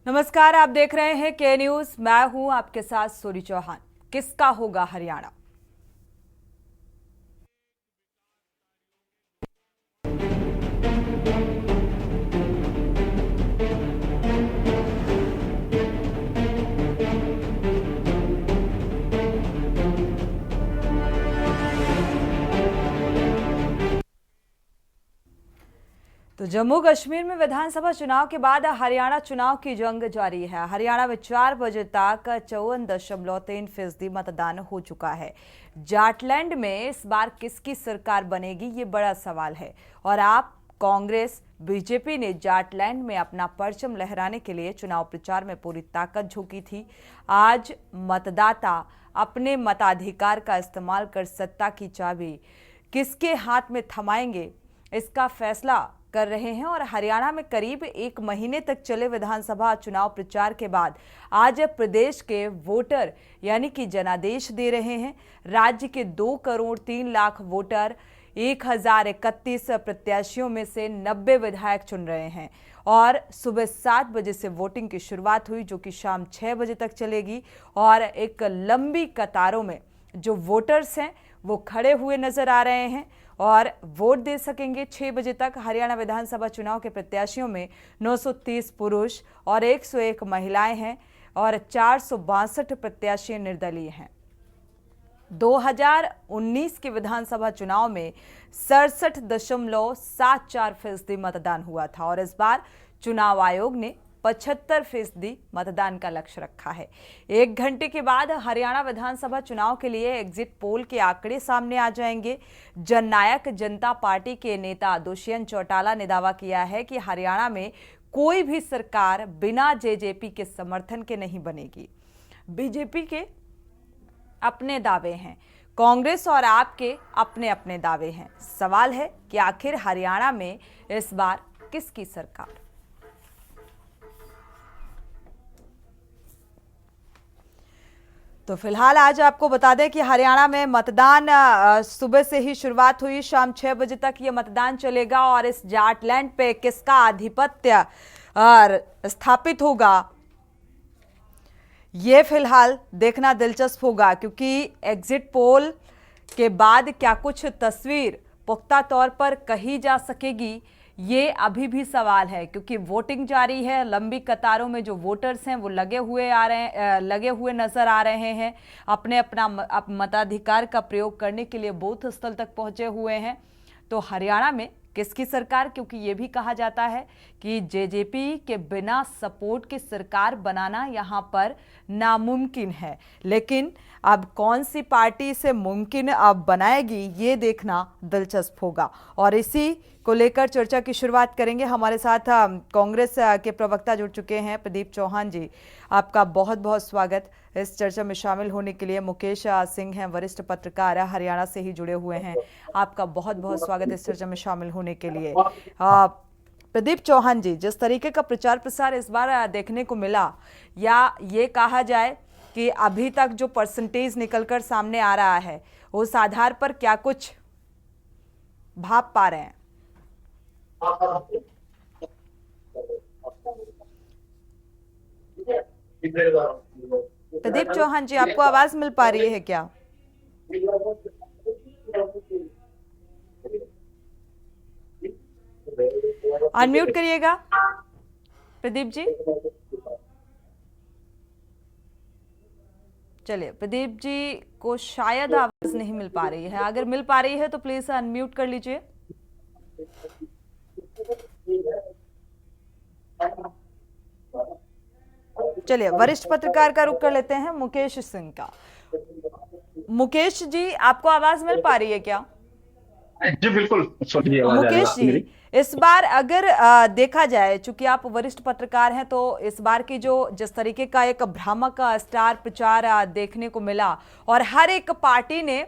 नमस्कार, आप देख रहे हैं के न्यूज। मैं हूं आपके साथ सूरी चौहान। किसका होगा हरियाणा? तो जम्मू कश्मीर में विधानसभा चुनाव के बाद हरियाणा चुनाव की जंग जारी है। हरियाणा में 4 बजे तक 54.3% मतदान हो चुका है। जाटलैंड में इस बार किसकी सरकार बनेगी, ये बड़ा सवाल है। और आप कांग्रेस बीजेपी ने जाटलैंड में अपना परचम लहराने के लिए चुनाव प्रचार में पूरी ताकत झोंकी थी। आज मतदाता अपने मताधिकार का इस्तेमाल कर सत्ता की चाबी किसके हाथ में थमाएंगे, इसका फैसला कर रहे हैं। और हरियाणा में करीब 1 महीने तक चले विधानसभा चुनाव प्रचार के बाद आज प्रदेश के वोटर यानी कि जनादेश दे रहे हैं। राज्य के 2 करोड़ 3 लाख वोटर 1031 प्रत्याशियों में से 90 विधायक चुन रहे हैं। और सुबह 7 बजे से वोटिंग की शुरुआत हुई, जो कि शाम 6 बजे तक चलेगी। और एक लंबी कतारों में जो वोटर्स हैं वो खड़े हुए नजर आ रहे हैं और वोट दे सकेंगे 6 बजे तक। हरियाणा विधानसभा चुनाव के प्रत्याशियों में 930 पुरुष और 101 महिलाएं हैं और 462 प्रत्याशी निर्दलीय हैं। 2019 के विधानसभा चुनाव में 67.74% मतदान हुआ था और इस बार चुनाव आयोग ने 75% मतदान का लक्ष्य रखा है। 1 घंटे के बाद हरियाणा विधानसभा चुनाव के लिए एग्जिट पोल के आंकड़े सामने आ जाएंगे। जननायक जनता पार्टी के नेता दुष्यंत चौटाला ने दावा किया है कि हरियाणा में कोई भी सरकार बिना जेजेपी के समर्थन के नहीं बनेगी। बीजेपी के अपने दावे हैं, कांग्रेस और आप के अपने अपने दावे हैं। सवाल है कि आखिर हरियाणा में इस बार किसकी सरकार? तो फिलहाल आज आपको बता दें कि हरियाणा में मतदान सुबह से ही शुरुआत हुई, शाम 6 बजे तक ये मतदान चलेगा। और इस जाटलैंड पे किसका आधिपत्य स्थापित होगा, ये फिलहाल देखना दिलचस्प होगा, क्योंकि एग्जिट पोल के बाद क्या कुछ तस्वीर पुख्ता तौर पर कही जा सकेगी, ये अभी भी सवाल है। क्योंकि वोटिंग जारी है, लंबी कतारों में जो वोटर्स हैं वो लगे हुए नजर आ रहे हैं, अपने अपना मताधिकार का प्रयोग करने के लिए बूथ स्थल तक पहुंचे हुए हैं। तो हरियाणा में किसकी सरकार, क्योंकि ये भी कहा जाता है कि जेजेपी के बिना सपोर्ट की सरकार बनाना यहाँ पर नामुमकिन है। लेकिन अब कौन सी पार्टी इसे मुमकिन अब बनाएगी, ये देखना दिलचस्प होगा। और इसी को लेकर चर्चा की शुरुआत करेंगे। हमारे साथ कांग्रेस के प्रवक्ता जुड़ चुके हैं, प्रदीप चौहान जी। आपका बहुत बहुत स्वागत इस चर्चा में शामिल होने के लिए। मुकेश सिंह हैं, वरिष्ठ पत्रकार, हरियाणा से ही जुड़े हुए हैं। आपका बहुत बहुत स्वागत इस चर्चा में शामिल होने के लिए। प्रदीप चौहान जी, जिस तरीके का प्रचार प्रसार इस बार देखने को मिला, या ये कहा जाए कि अभी तक जो परसेंटेज निकलकर सामने आ रहा है, उस आधार पर क्या कुछ भाप पा रहे हैं? प्रदीप चौहान जी, आपको आवाज मिल पा रही है क्या? अनम्यूट करिएगा प्रदीप जी। चलिए, प्रदीप जी को शायद आवाज नहीं मिल पा रही है। अगर मिल पा रही है तो प्लीज अनम्यूट कर लीजिए। चलिए, वरिष्ठ पत्रकार का रुख कर लेते हैं, मुकेश सिंह का। मुकेश जी, आपको आवाज मिल पा रही है क्या? जी बिल्कुल, मुकेश जी, इस बार अगर देखा जाए, चूंकि आप वरिष्ठ पत्रकार हैं, तो इस बार की जिस तरीके का एक भ्रामक स्टार प्रचार देखने को मिला और हर एक पार्टी ने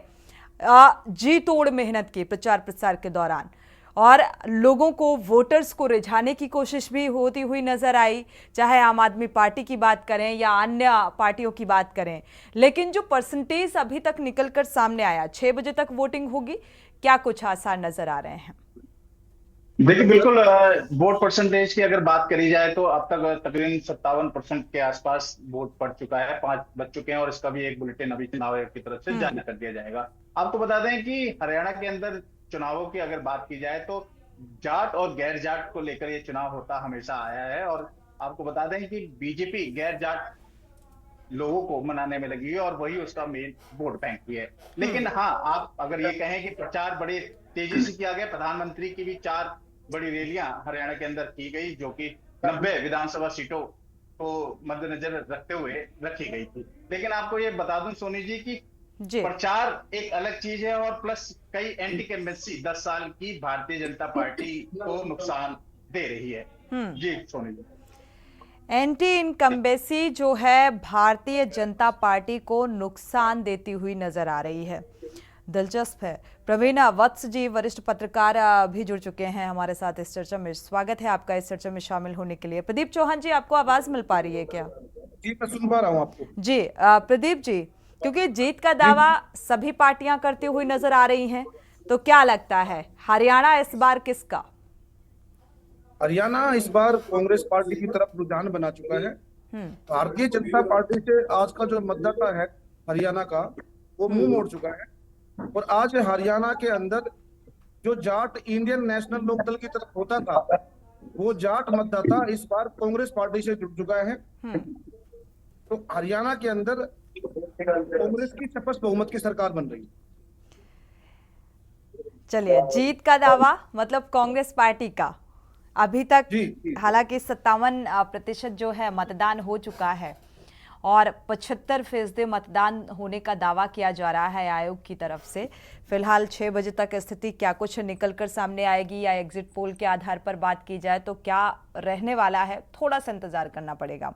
जी तोड़ मेहनत की प्रचार प्रसार के दौरान, और लोगों को, वोटर्स को रिझाने की कोशिश भी होती हुई नजर आई, चाहे आम आदमी पार्टी की बात करें या अन्य पार्टियों की बात करें। लेकिन जो परसेंटेज अभी तक निकलकर सामने आया, 6 बजे तक वोटिंग होगी, क्या कुछ आसार नजर आ रहे हैं? देखिए बिल्कुल, वोट परसेंटेज की अगर बात करी जाए तो अब तक तकरीबन 57% के आसपास वोट पड़ चुका है, 5 बज चुके हैं और इसका भी एक बुलेटिन अभी चुनाव आयोग की तरफ से हम्म। जारी कर दिया जाएगा। आपको बता दें कि हरियाणा के अंदर चुनावों की अगर बात की जाए तो जाट और गैर जाट को लेकर ये चुनाव होता हमेशा आया है। और आपको बता दें कि बीजेपी गैर जाट लोगों को मनाने में लगी है और वही उसका मेन वोट बैंक भी है। लेकिन हम्म। हाँ, आप अगर ये कहें कि प्रचार बड़े तेजी से किया गया, प्रधानमंत्री की भी 4 बड़ी रैलियां हरियाणा के अंदर की गई, जो कि 90 विधानसभा सीटों को मद्देनजर रखते हुए रखी गई थी। लेकिन आपको ये बता दूं सोनी जी की जी। प्रचार एक अलग चीज है और प्लस कई एंटी कैम्पेन्सी 10 साल की भारतीय जनता पार्टी को नुकसान दे रही है। हम्म। जी सोनी जी। एंटी इनकम्बेंसी जो है भारतीय जनता पार्टी को नुकसान देती हुई नजर आ रही है। दिलचस्प है। प्रवीण वत्स जी वरिष्ठ पत्रकार भी जुड़ चुके हैं हमारे साथ इस चर्चा में। स्वागत है आपका इस चर्चा में शामिल होने के लिए। प्रदीप चौहान जी, आपको आवाज मिल पा रही है क्या? जी मैं सुन पा रहा हूँ आपको। जी प्रदीप जी, क्योंकि जीत का जी दावा सभी पार्टियां करती हुई नजर आ रही हैं, तो क्या लगता है हरियाणा इस बार किसका? हरियाणा इस बार कांग्रेस पार्टी की तरफ रुझान बना चुका है। हम्म। भारतीय जनता पार्टी से आज का जो मतदाता है हरियाणा का, वो मुंह हम्म। मोड़ चुका है। और आज हरियाणा के अंदर जो जाट इंडियन नेशनल लोकदल की तरफ होता था, वो जाट मतदाता इस बार कांग्रेस पार्टी से जुड़ चुका है। हम्म। तो हरियाणा के अंदर कांग्रेस की स्पष्ट बहुमत की सरकार बन रही है। चलिए, जीत का दावा मतलब कांग्रेस पार्टी का अभी तक, जी जी हालांकि 57% जो है मतदान हो चुका है और 75% मतदान होने का दावा किया जा रहा है आयोग की तरफ से। फिलहाल 6 बजे तक स्थिति क्या कुछ निकलकर सामने आएगी या एग्जिट पोल के आधार पर बात की जाए तो क्या रहने वाला है, थोड़ा सा इंतजार करना पड़ेगा।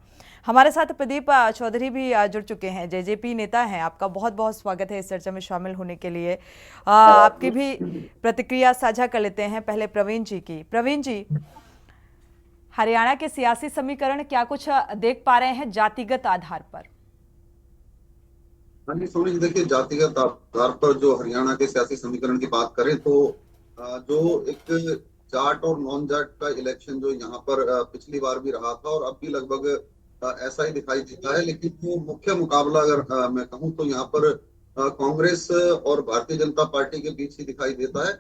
हमारे साथ प्रदीप चौधरी भी जुड़ चुके हैं, जेजेपी नेता हैं। आपका बहुत बहुत स्वागत है इस चर्चा में शामिल होने के लिए। आपकी भी प्रतिक्रिया साझा कर लेते हैं पहले प्रवीण जी की। प्रवीण जी, हरियाणा के सियासी समीकरण क्या कुछ देख पा रहे हैं जातिगत आधार पर? हाँ जी सोनी जी, देखिए जातिगत आधार पर जो हरियाणा के सियासी समीकरण की बात करें तो जो एक जाट और नॉन जाट का इलेक्शन जो यहाँ पर पिछली बार भी रहा था और अब भी लगभग ऐसा ही दिखाई देता है। लेकिन जो मुख्य मुकाबला अगर मैं कहूँ तो यहाँ पर कांग्रेस और भारतीय जनता पार्टी के बीच ही दिखाई देता है।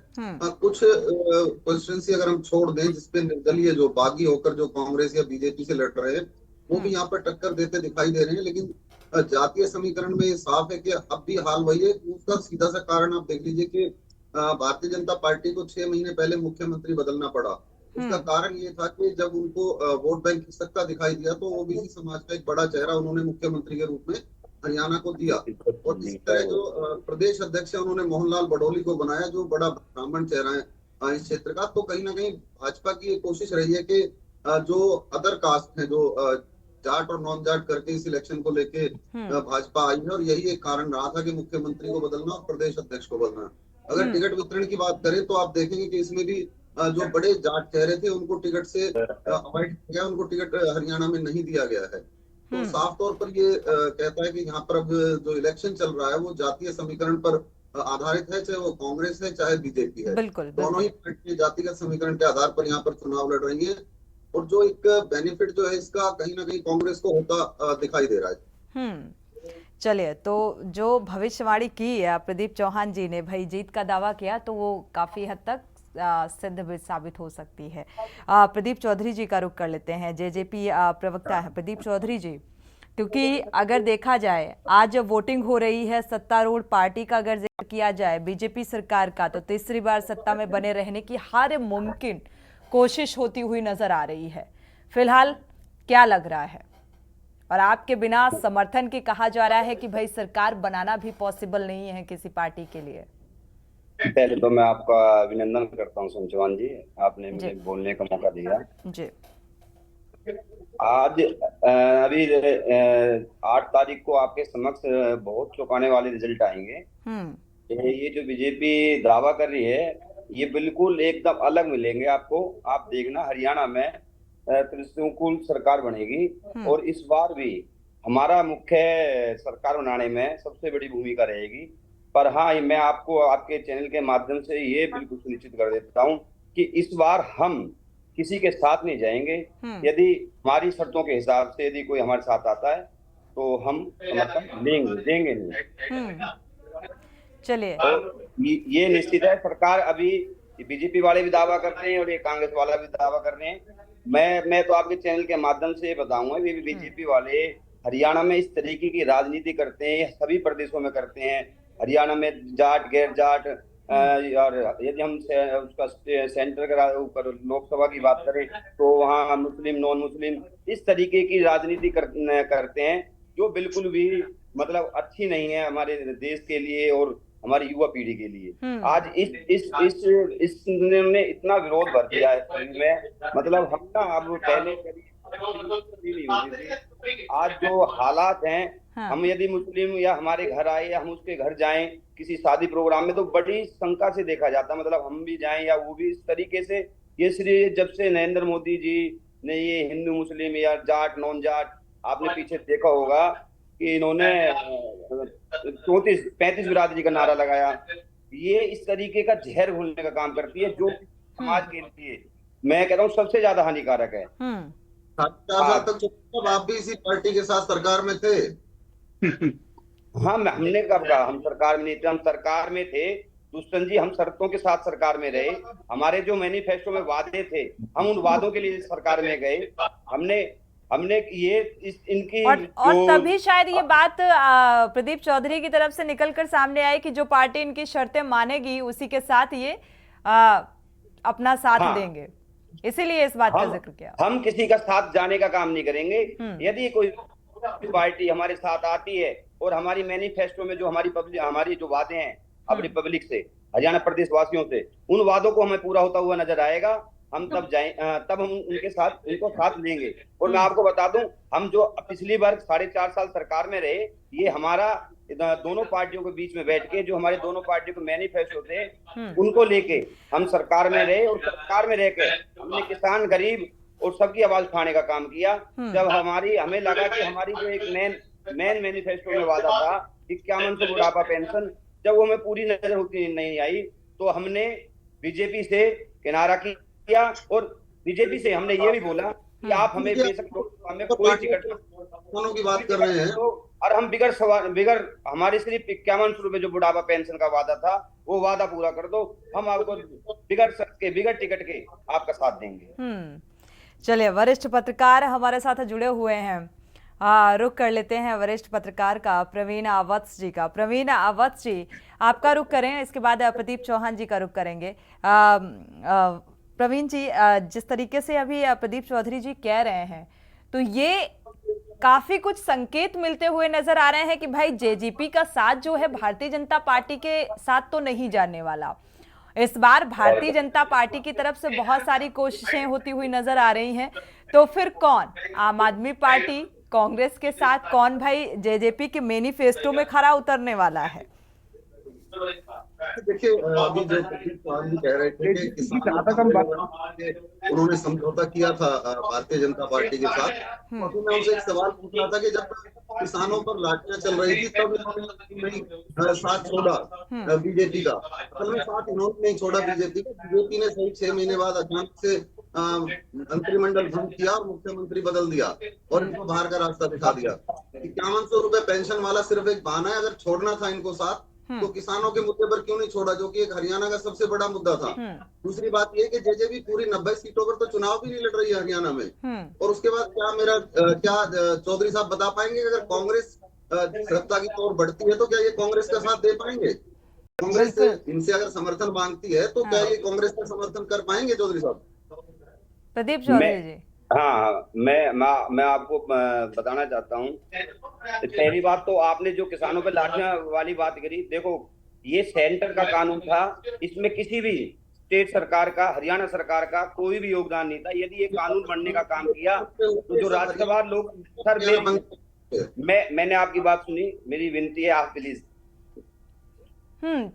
कुछ कॉन्स्टिट्यूंसी अगर हम छोड़ दें जिसपे निर्दलीय जो बागी होकर जो कांग्रेस या बीजेपी से लड़ रहे हैं, वो भी यहाँ पर टक्कर देते दिखाई दे रहे हैं। लेकिन जातीय समीकरण में ये साफ है कि अब भी हाल वही है। उसका सीधा सा कारण आप देख लीजिए कि भारतीय जनता पार्टी को 6 महीने पहले मुख्यमंत्री बदलना पड़ा। उसका कारण ये था कि जब उनको वोट बैंक खिसकता दिखाई दिया तो ओबीसी समाज का एक बड़ा चेहरा उन्होंने मुख्यमंत्री के रूप में हरियाणा को दिया। और इसी तरह जो प्रदेश अध्यक्ष है उन्होंने मोहनलाल बडोली को बनाया, जो बड़ा ब्राह्मण चेहरा है इस क्षेत्र का। तो कहीं ना कहीं भाजपा की ये कोशिश रही है कि जो अदर कास्ट है, जो जाट और नॉन जाट करके इस इलेक्शन को लेके भाजपा आई है। और यही एक कारण रहा था कि मुख्यमंत्री को बदलना और प्रदेश अध्यक्ष को बदलना। अगर टिकट वितरण की बात करें तो आप देखेंगे कि इसमें भी जो बड़े जाट चेहरे थे उनको टिकट से अवॉइड किया गया, उनको टिकट हरियाणा में नहीं दिया गया है। तो साफ तौर पर ये कहता है कि यहाँ पर अब जो इलेक्शन चल रहा है वो जातीय समीकरण पर आधारित है, चाहे वो कांग्रेस है चाहे बीजेपी है। बिल्कुल दोनों ही पार्टी जातिगत समीकरण के आधार पर यहाँ पर चुनाव लड़ रही है। और जो एक बेनिफिट जो है इसका कहीं ना कहीं कांग्रेस को होता दिखाई दे रहा है। चलिए, तो जो भविष्यवाणी की प्रदीप चौहान जी ने, भाई जीत का दावा किया, तो वो काफी हद तक सिद्ध भी साबित हो सकती है। प्रदीप चौधरी जी का रुख कर लेते हैं, जेजेपी प्रवक्ता है प्रदीप चौधरी जी। क्योंकि अगर देखा जाए आज वोटिंग हो रही है सत्तारूढ़ पार्टी का, अगर जिक्र किया जाए बीजेपी सरकार का, तो तीसरी बार सत्ता में बने रहने की हर मुमकिन कोशिश होती हुई नजर आ रही है। फिलहाल क्या लग रहा है? और आपके बिना समर्थन के कहा जा रहा है कि भाई सरकार बनाना भी पॉसिबल नहीं है किसी पार्टी के लिए। पहले तो मैं आपका अभिनंदन करता हूं संचवान जी, आपने मुझे बोलने का मौका दिया जी। आज अभी 8 तारीख को आपके समक्ष बहुत चौंकाने वाले रिजल्ट आएंगे। ये जो बीजेपी दावा कर रही है ये बिल्कुल एकदम अलग मिलेंगे आपको। आप देखना हरियाणा में त्रिशंकुल सरकार बनेगी और इस बार भी हमारा मुख्य सरकार बनाने में सबसे बड़ी भूमिका रहेगी। पर हाँ, मैं आपको आपके चैनल के माध्यम से ये बिल्कुल सुनिश्चित कर देता हूँ कि इस बार हम किसी के साथ नहीं जाएंगे। यदि हमारी शर्तों के हिसाब से यदि कोई हमारे साथ आता है तो हम समर्थन देंगे नहीं। चलिए, ये निश्चित है। सरकार अभी बीजेपी वाले भी दावा करते हैं और ये कांग्रेस वाला भी दावा कर रहे हैं। मैं तो आपके चैनल के माध्यम से बताऊंगा, ये बीजेपी वाले हरियाणा में इस तरीके की राजनीति करते हैं, सभी प्रदेशों में करते हैं। हरियाणा में जाट गैर जाट, और यदि हम उसका सेंटर का ऊपर लोकसभा की बात करें तो वहाँ मुस्लिम नॉन मुस्लिम इस तरीके की राजनीति करते हैं, जो बिल्कुल भी मतलब अच्छी नहीं है हमारे देश के लिए और हमारी युवा पीढ़ी के लिए। आज इस ने इतना विरोध भर दिया है में, मतलब हम ना अब पहले नहीं होती थी। आज जो हालात हैं, हम यदि मुस्लिम या हमारे घर आए या हम उसके घर जाएं किसी शादी प्रोग्राम में तो बड़ी शंका से देखा जाता, मतलब हम भी जाएं या वो भी, इस तरीके से। ये सिर्फ जब से नरेंद्र मोदी जी ने ये हिंदू मुस्लिम या जाट नॉन जाट, आपने पीछे देखा होगा कि इन्होंने 34-35 बिरादरी का नारा लगाया, ये इस तरीके का जहर घोलने का काम करती है, जो समाज के लिए मैं कह रहा हूँ सबसे ज्यादा हानिकारक है। 4 साल तक आप भी इसी पार्टी के साथ सरकार में थे। हाँ, हमने कब कहा हम सरकार में नहीं थे? हम सरकार में थे दुष्यंत जी, हम शर्तों के साथ सरकार में रहे। हमारे जो मैनिफेस्टो में वादे थे, हम उन वादों के लिए सरकार में गए। हमने ये इनकी और तभी शायद ये बात प्रदीप चौधरी की तरफ से निकलकर सामने आई कि जो पार्टी इनकी शर्तें मानेगी उसी के साथ ये अपना साथ देंगे, इसीलिए इस बात का जिक्र किया। हम किसी का साथ जाने का काम नहीं करेंगे। यदि कोई पार्टी हमारे साथ आती है और हमारी मैनिफेस्टो में जो हमारी जो वादे हैं अपनी पब्लिक से, हरियाणा प्रदेश वासियों से, उन वादों को हमें पूरा होता हुआ नजर आएगा, हम तब हम उनको साथ लेंगे। और मैं आपको बता दूं, हम जो पिछली बार 4.5 साल सरकार में रहे, ये हमारा दोनों पार्टियों के बीच में बैठ के जो हमारे दोनों पार्टियों के मैनिफेस्टो थे उनको लेके हम सरकार में रहे, और सरकार में रह के हमने किसान गरीब और सबकी आवाज उठाने का काम किया। जब हमें लगा कि हमारी जो एक मेन मैनिफेस्टो में वादा था 51 से बुढ़ापा पेंशन, जब वो हमें पूरी नजर होती नहीं आई तो हमने बीजेपी से किनारा किया, और बीजेपी से हमने ये भी बोला कि आप हमें हमें कोई टिकट की बात कर रहे हैं, और हम बिगर हमारे सिर्फ 51 रुपए जो बुढ़ापा पेंशन का वादा था वो वादा पूरा कर दो, हम आपको बिगर टिकट के आपका साथ देंगे। चलिए, वरिष्ठ पत्रकार हमारे साथ जुड़े हुए हैं, रुख कर लेते हैं वरिष्ठ पत्रकार का, प्रवीण अवत्स जी का। प्रवीण अवत्स जी, आपका रुख करें, इसके बाद प्रदीप चौहान जी का रुख करेंगे। प्रवीण जी, जिस तरीके से अभी प्रदीप चौधरी जी कह रहे हैं, तो ये काफी कुछ संकेत मिलते हुए नजर आ रहे हैं कि भाई जेजेपी का साथ जो है भारतीय जनता पार्टी के साथ तो नहीं जाने वाला। इस बार भारतीय जनता पार्टी की तरफ से बहुत सारी कोशिशें होती हुई नजर आ रही हैं, तो फिर कौन, आम आदमी पार्टी कांग्रेस के साथ, कौन भाई जेजेपी के मैनिफेस्टो में खरा उतरने वाला है? देखिए, अभी जो चौहान जी कह रहे थे कि उन्होंने समझौता किया था भारतीय जनता पार्टी के साथ, तो मैं उनसे एक सवाल पूछ रहा था कि जब किसानों पर लाठियां चल रही थी तब इन्होंने साथ छोड़ा बीजेपी का, असल में साथ इन्होंने नहीं छोड़ा बीजेपी का। बीजेपी ने सही 6 महीने बाद अचानक से मंत्रिमंडल भंग किया और मुख्यमंत्री बदल दिया और इनको बाहर का रास्ता दिखा दिया। 5100 रुपए पेंशन वाला सिर्फ एक बहाना है, अगर छोड़ना था इनको साथ तो किसानों के मुद्दे पर क्यों नहीं छोड़ा, जो कि एक हरियाणा का सबसे बड़ा मुद्दा था। दूसरी बात यह कि जेजेपी पूरी 90 सीटों पर तो चुनाव भी नहीं लड़ रही है हरियाणा में। और उसके बाद क्या चौधरी साहब बता पाएंगे अगर कांग्रेस सत्ता की तौर बढ़ती है तो क्या ये कांग्रेस का साथ दे पाएंगे? कांग्रेस इनसे अगर समर्थन मांगती है तो क्या ये कांग्रेस का समर्थन कर पाएंगे चौधरी साहब? प्रदीप चौधरी जी। हाँ, मैं आपको बताना चाहता हूँ। पहली बात तो आपने जो किसानों पे लाठियां वाली बात करी, देखो ये सेंटर का कानून था, इसमें किसी भी स्टेट सरकार का, हरियाणा सरकार का कोई भी योगदान नहीं था। यदि ये कानून बनने का काम किया तो जो राज्यसभा लोग, सर मैंने आपकी बात सुनी, मेरी विनती है आप प्लीज।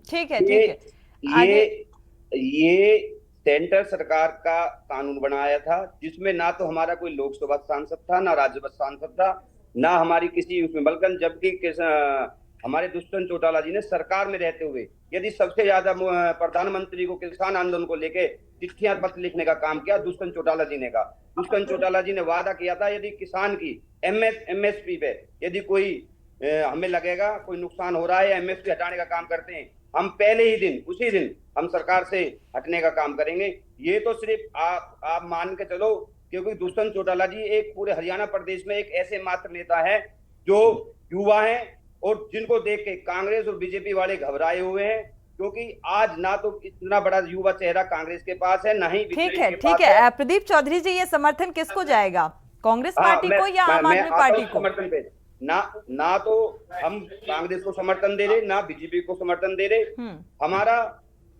ठीक है। ये सेंटर सरकार का कानून बनाया था, जिसमें ना तो हमारा कोई लोकसभा सांसद था, ना राज्यसभा सांसद था, ना हमारी किसी उसमें, बल्कि जबकि हमारे दुष्यंत चौटाला जी ने सरकार में रहते हुए यदि सबसे ज्यादा प्रधानमंत्री को किसान आंदोलन को लेके चिट्ठियां पत्र लिखने का काम किया दुष्यंत चौटाला जी ने का। दुष्यंत चौटाला जी ने वादा किया था यदि किसान की एमएसपी पे यदि कोई हमें लगेगा कोई नुकसान हो रहा है, एमएसपी हटाने का काम करते हैं, हम पहले ही दिन उसी दिन हम सरकार से हटने का काम करेंगे। ये तो सिर्फ आप मान के चलो, क्योंकि दुष्यंत चौटाला जी एक पूरे हरियाणा प्रदेश में एक ऐसे मात्र नेता है जो युवा हैं और जिनको देख के कांग्रेस और बीजेपी वाले घबराए हुए हैं, क्योंकि आज ना तो इतना बड़ा युवा चेहरा कांग्रेस के पास है, ना ही ठीक है प्रदीप चौधरी जी, ये समर्थन किसको जाएगा, कांग्रेस पार्टी को या आम आदमी पार्टी को? समर्थन पे ना तो हम कांग्रेस को समर्थन दे रहे, ना बीजेपी को समर्थन दे रहे। हमारा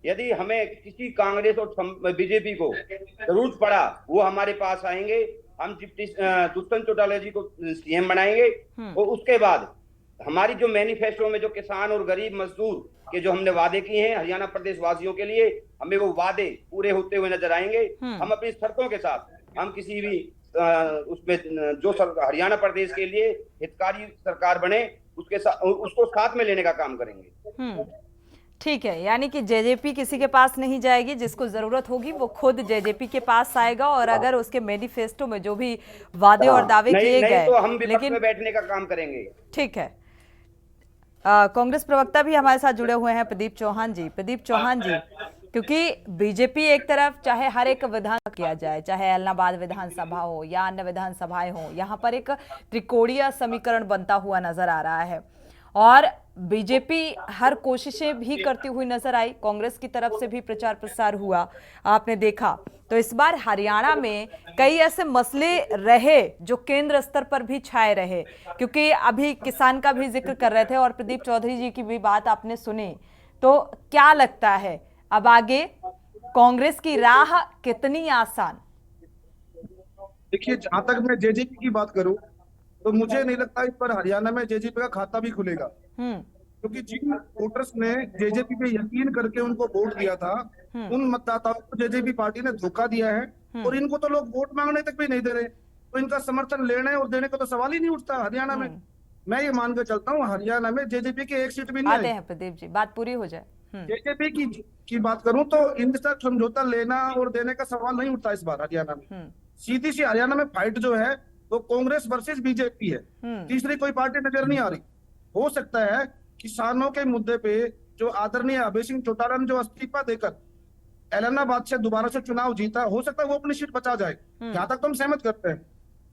यदि हमें किसी कांग्रेस और बीजेपी को जरूरत पड़ा वो हमारे पास आएंगे, हम दुष्यंत चौटाला जी को सीएम बनाएंगे और उसके बाद हमारी जो मैनिफेस्टो में जो किसान और गरीब मजदूर के जो हमने वादे किए हैं हरियाणा प्रदेश वासियों के लिए, हमें वो वादे पूरे होते हुए नजर आएंगे। हम अपनी शर्तों के साथ हम किसी भी उसमें जो हरियाणा प्रदेश के लिए हितकारी सरकार बने उसके साथ उसको साथ में लेने का काम करेंगे। ठीक है, यानी कि जेजेपी किसी के पास नहीं जाएगी, जिसको जरूरत होगी वो खुद जेजेपी के पास आएगा और अगर उसके मैनिफेस्टो में जो भी वादे और दावे किए गए तो हम विपक्ष में बैठने का काम करेंगे। ठीक है, कांग्रेस प्रवक्ता भी हमारे साथ जुड़े हुए हैं प्रदीप चौहान जी। प्रदीप चौहान जी, क्योंकि बीजेपी एक तरफ चाहे हर एक विधान किया जाए, चाहे एलनाबाद विधानसभा हो या अन्य विधानसभाएं हो, यहाँ पर एक त्रिकोणीय समीकरण बनता हुआ नजर आ रहा है और बीजेपी हर कोशिशें भी करती हुई नजर आई, कांग्रेस की तरफ से भी प्रचार प्रसार हुआ आपने देखा। तो इस बार हरियाणा में कई ऐसे मसले रहे जो केंद्र स्तर पर भी छाए रहे, क्योंकि अभी किसान का भी जिक्र कर रहे थे और प्रदीप चौधरी जी की भी बात आपने सुनी। तो क्या लगता है अब आगे कांग्रेस की राह कितनी आसान? देखिए, जहां तक मैं जेजेपी की बात करूं तो मुझे नहीं लगता इस पर हरियाणा में जेजेपी का खाता भी खुलेगा, क्योंकि जिन वोटर्स ने जेजेपी पे यकीन करके उनको वोट दिया था उन मतदाताओं को जेजेपी पार्टी ने धोखा दिया है और इनको तो लोग वोट मांगने तक भी नहीं दे रहे, तो इनका समर्थन लेने और देने का तो सवाल ही नहीं उठता हरियाणा में। मैं ये मान कर चलता हूँ हरियाणा में जेजेपी की एक सीट भी नहीं आते हैं। प्रदीप जी, बात पूरी हो जाए। जेजेपी की बात करूं तो इनके साथ समझौता लेना और देने का सवाल नहीं उठता इस बार हरियाणा में। सीधी सी हरियाणा में फाइट जो है वो कांग्रेस वर्सेस बीजेपी है, तीसरी कोई पार्टी नजर नहीं आ रही। हो सकता है किसानों के मुद्दे पे जो आदरणीय अभय सिंह चौटाला ने जो इस्तीफा देकर एलनाबाद से दोबारा से चुनाव जीता, हो सकता है वो अपनी सीट बचा जाए, जहां तक तो हम सहमत करते हैं।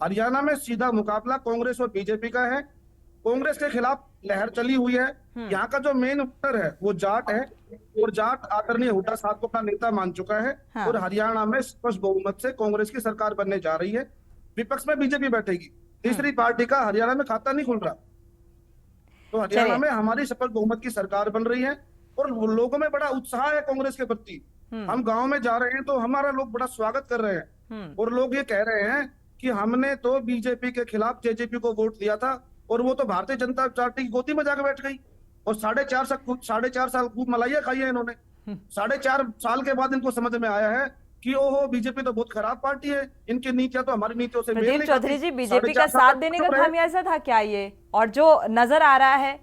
हरियाणा में सीधा मुकाबला कांग्रेस और बीजेपी का है, कांग्रेस के खिलाफ लहर चली हुई है। यहाँ का जो मेन वोटर है वो जाट है और जाट आदरणीय हुड्डा साहब को अपना नेता मान चुका है और हरियाणा में स्पष्ट बहुमत से कांग्रेस की सरकार बनने जा रही है, विपक्ष में बीजेपी बैठेगी, तीसरी पार्टी का हरियाणा में खाता नहीं खुल रहा। तो हरियाणा में हमारी स्पष्ट बहुमत की सरकार बन रही है और लोगों में बड़ा उत्साह है कांग्रेस के प्रति। हम गांव में जा रहे हैं तो हमारा लोग बड़ा स्वागत कर रहे हैं और लोग ये कह रहे हैं कि हमने तो बीजेपी के खिलाफ जेजेपी को वोट दिया था और वो तो भारतीय जनता पार्टी की गोदी में जाकर बैठ गई और 4.5 साल खूब मलाइयां खाई है इन्होंने। 4.5 साल के बाद इनको समझ में आया है कि ओहो बीजेपी तो बहुत खराब पार्टी है, इनकी नीतियां तो हमारी नीतियों से मेल नहीं खाती। चौधरी जी, बीजेपी का साथ देने का खामियाजा था क्या ये? और जो नजर आ रहा है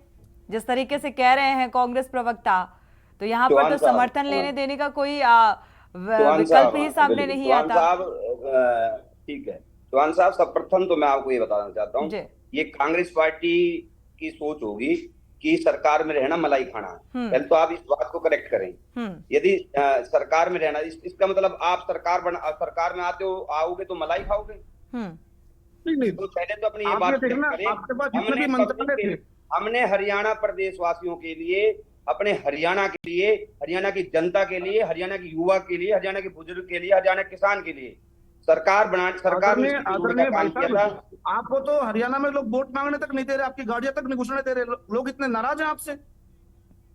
जिस तरीके से कह रहे हैं कांग्रेस प्रवक्ता, तो यहाँ पर तो समर्थन लेने देने का कोई विकल्प ही सामने नहीं आता। ठीक है चौहान साहब, सर्वप्रथम तो मैं आपको ये बताना चाहता हूँ, ये कांग्रेस पार्टी की सोच होगी कि सरकार में रहना मलाई खाना है। पहले तो आप इस बात को करेक्ट करें। यदि सरकार में रहना इसका मतलब आप सरकार में आओगे तो मलाई खाओगे? नहीं, तो पहले तो अपनी ये बात करें। हमने हरियाणा प्रदेश वासियों के लिए, अपने हरियाणा के लिए, हरियाणा की जनता के लिए, हरियाणा के युवा के लिए, हरियाणा के बुजुर्ग के लिए, हरियाणा किसान के लिए सरकार ने आपको तो हरियाणा में लोग वोट मांगने तक नहीं दे रहे, आपकी गाड़ियां तक नहीं घुसने दे रहे, लोग इतने नाराज हैं आपसे।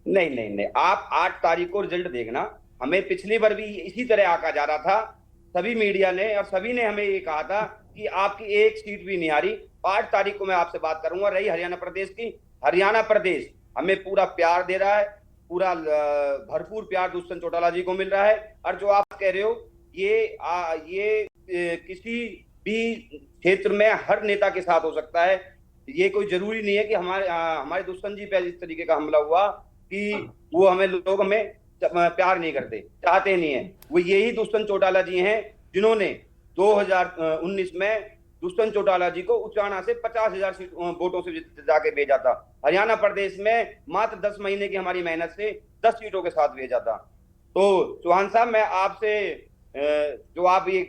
नहीं, आप 8 तारीख को रिजल्ट देखना। हमें पिछली बार भी इसी तरह आका जा रहा था, सभी मीडिया ने और सभी ने हमें ये कहा था कि आपकी एक सीट भी नहीं आ रही। 8 तारीख को मैं आपसे बात करूंगा। रही हरियाणा प्रदेश की, हरियाणा प्रदेश हमें पूरा प्यार दे रहा है, पूरा भरपूर प्यार दुष्यंत चौटाला जी को मिल रहा है। और जो आप कह रहे हो ये किसी भी क्षेत्र में हर नेता के साथ हो सकता है। ये कोई जरूरी नहीं है कि हमारे दुश्मन जी पे इस तरीके का हमला हुआ कि वो लोग हमें प्यार नहीं करते, चाहते नहीं है। वो यही दुष्यंत चौटाला जी हैं जिन्होंने 2019 में दुष्यंत चौटाला जी को उचाना से 50,000 वोटों से जाके भेजा था। हरियाणा प्रदेश में मात्र 10 महीने की हमारी मेहनत से 10 सीटों के साथ भेजा था। तो चौहान साहब, मैं आपसे जो आप ये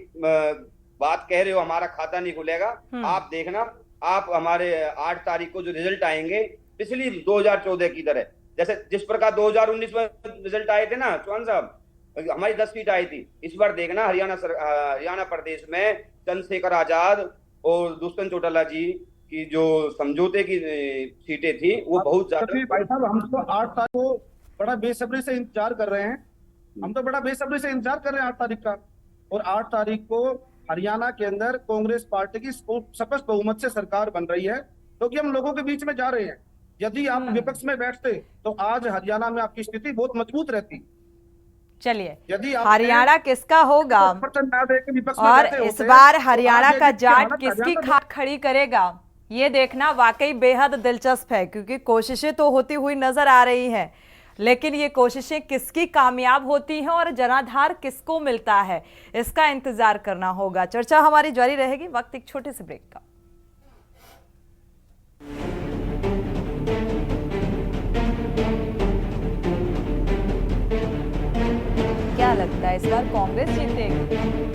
बात कह रहे हो हमारा खाता नहीं खुलेगा, आप देखना, आप हमारे 8 तारीख को जो रिजल्ट आएंगे पिछली 2014 की तरह, जैसे जिस प्रकार 2019 में रिजल्ट आए थे ना चौहान साहब, हमारी 10 सीट आई थी, इस बार देखना हरियाणा प्रदेश में चंद्रशेखर आजाद और दुष्यंत चौटाला जी की जो समझौते की सीटें थी वो बहुत ज्यादा। भाई साहब, हम तो 8 तारीख को बड़ा बेसब्री से इंतजार कर रहे हैं। हम तो बड़ा बेसब्री से इंतजार कर रहे हैं 8 तारीख का। और 8 तारीख को हरियाणा के अंदर कांग्रेस पार्टी की स्पष्ट बहुमत से सरकार बन रही है, क्योंकि हम लोगों के बीच में जा रहे हैं। यदि आप विपक्ष में बैठते तो आज हरियाणा में आपकी स्थिति बहुत मजबूत रहती। चलिए, यदि हरियाणा किसका होगा और इस बार हरियाणा का जाट किसकी खाक खड़ी करेगा, ये देखना वाकई बेहद दिलचस्प है, क्योंकि कोशिशें तो होती हुई नजर आ रही हैं, लेकिन ये कोशिशें किसकी कामयाब होती हैं और जनाधार किसको मिलता है, इसका इंतजार करना होगा। चर्चा हमारी जारी रहेगी, वक्त एक छोटे से ब्रेक का। क्या लगता है इस बार कांग्रेस जीतेगी?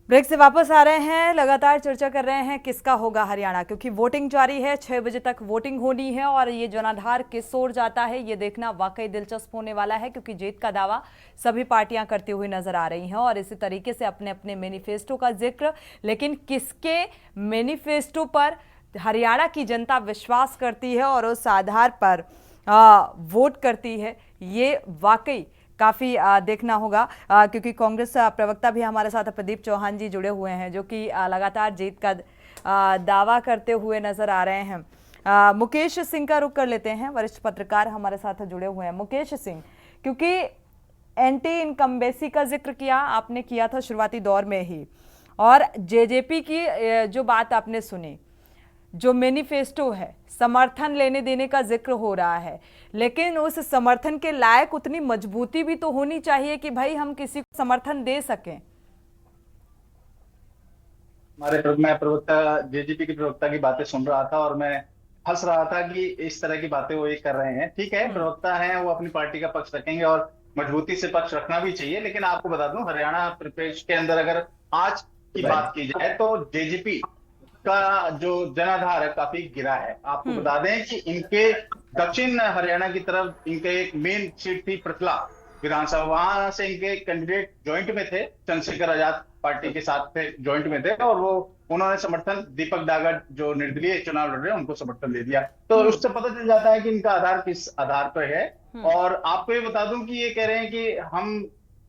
ब्रेक से वापस आ रहे हैं, लगातार चर्चा कर रहे हैं किसका होगा हरियाणा, क्योंकि वोटिंग जारी है, 6 बजे तक वोटिंग होनी है और ये जनाधार किस ओर जाता है ये देखना वाकई दिलचस्प होने वाला है, क्योंकि जीत का दावा सभी पार्टियां करती हुई नजर आ रही हैं और इसी तरीके से अपने अपने मैनिफेस्टो का जिक्र। लेकिन किसके मैनिफेस्टो पर हरियाणा की जनता विश्वास करती है और उस आधार पर वोट करती है, ये वाकई काफ़ी देखना होगा, क्योंकि कांग्रेस प्रवक्ता भी हमारे साथ प्रदीप चौहान जी जुड़े हुए हैं, जो कि लगातार जीत का दावा करते हुए नजर आ रहे हैं। मुकेश सिंह का रुख कर लेते हैं, वरिष्ठ पत्रकार हमारे साथ जुड़े हुए हैं। मुकेश सिंह, क्योंकि एंटी इनकम्बेंसी का जिक्र किया आपने, किया था शुरुआती दौर में ही, और जेजेपी की जो बात आपने सुनी, जो मैनिफेस्टो है, समर्थन लेने देने का जिक्र हो रहा है, लेकिन उस समर्थन के लायक उतनी मजबूती भी तो होनी चाहिए कि भाई हम किसी को समर्थन दे सकें। मैं प्रवक्ता, जेजेपी के प्रवक्ता की बातें सुन रहा था और मैं हंस रहा था कि इस तरह की बातें वो ये कर रहे हैं। ठीक है, प्रवक्ता हैं, वो अपनी पार्टी का पक्ष रखेंगे और मजबूती से पक्ष रखना भी चाहिए, लेकिन आपको बता दूं हरियाणा परिप्रेक्ष्य के अंदर अगर आज की बात की जाए तो जेजेपी का जो जनाधार है काफी गिरा है। आपको बता दें कि इनके दक्षिण हरियाणा की तरफ इनके एक मेन सीट थी पृथला विधानसभा, वहां से इनके कैंडिडेट ज्वाइंट में थे, चंद्रशेखर आजाद पार्टी के साथ थे, ज्वाइंट में थे, और वो उन्होंने समर्थन दीपक डागर जो निर्दलीय चुनाव लड़ रहे हैं उनको समर्थन दे दिया। तो उससे पता चल जाता है कि इनका आधार किस आधार पर है। और आपको ये बता दूं कि ये कह रहे हैं कि हम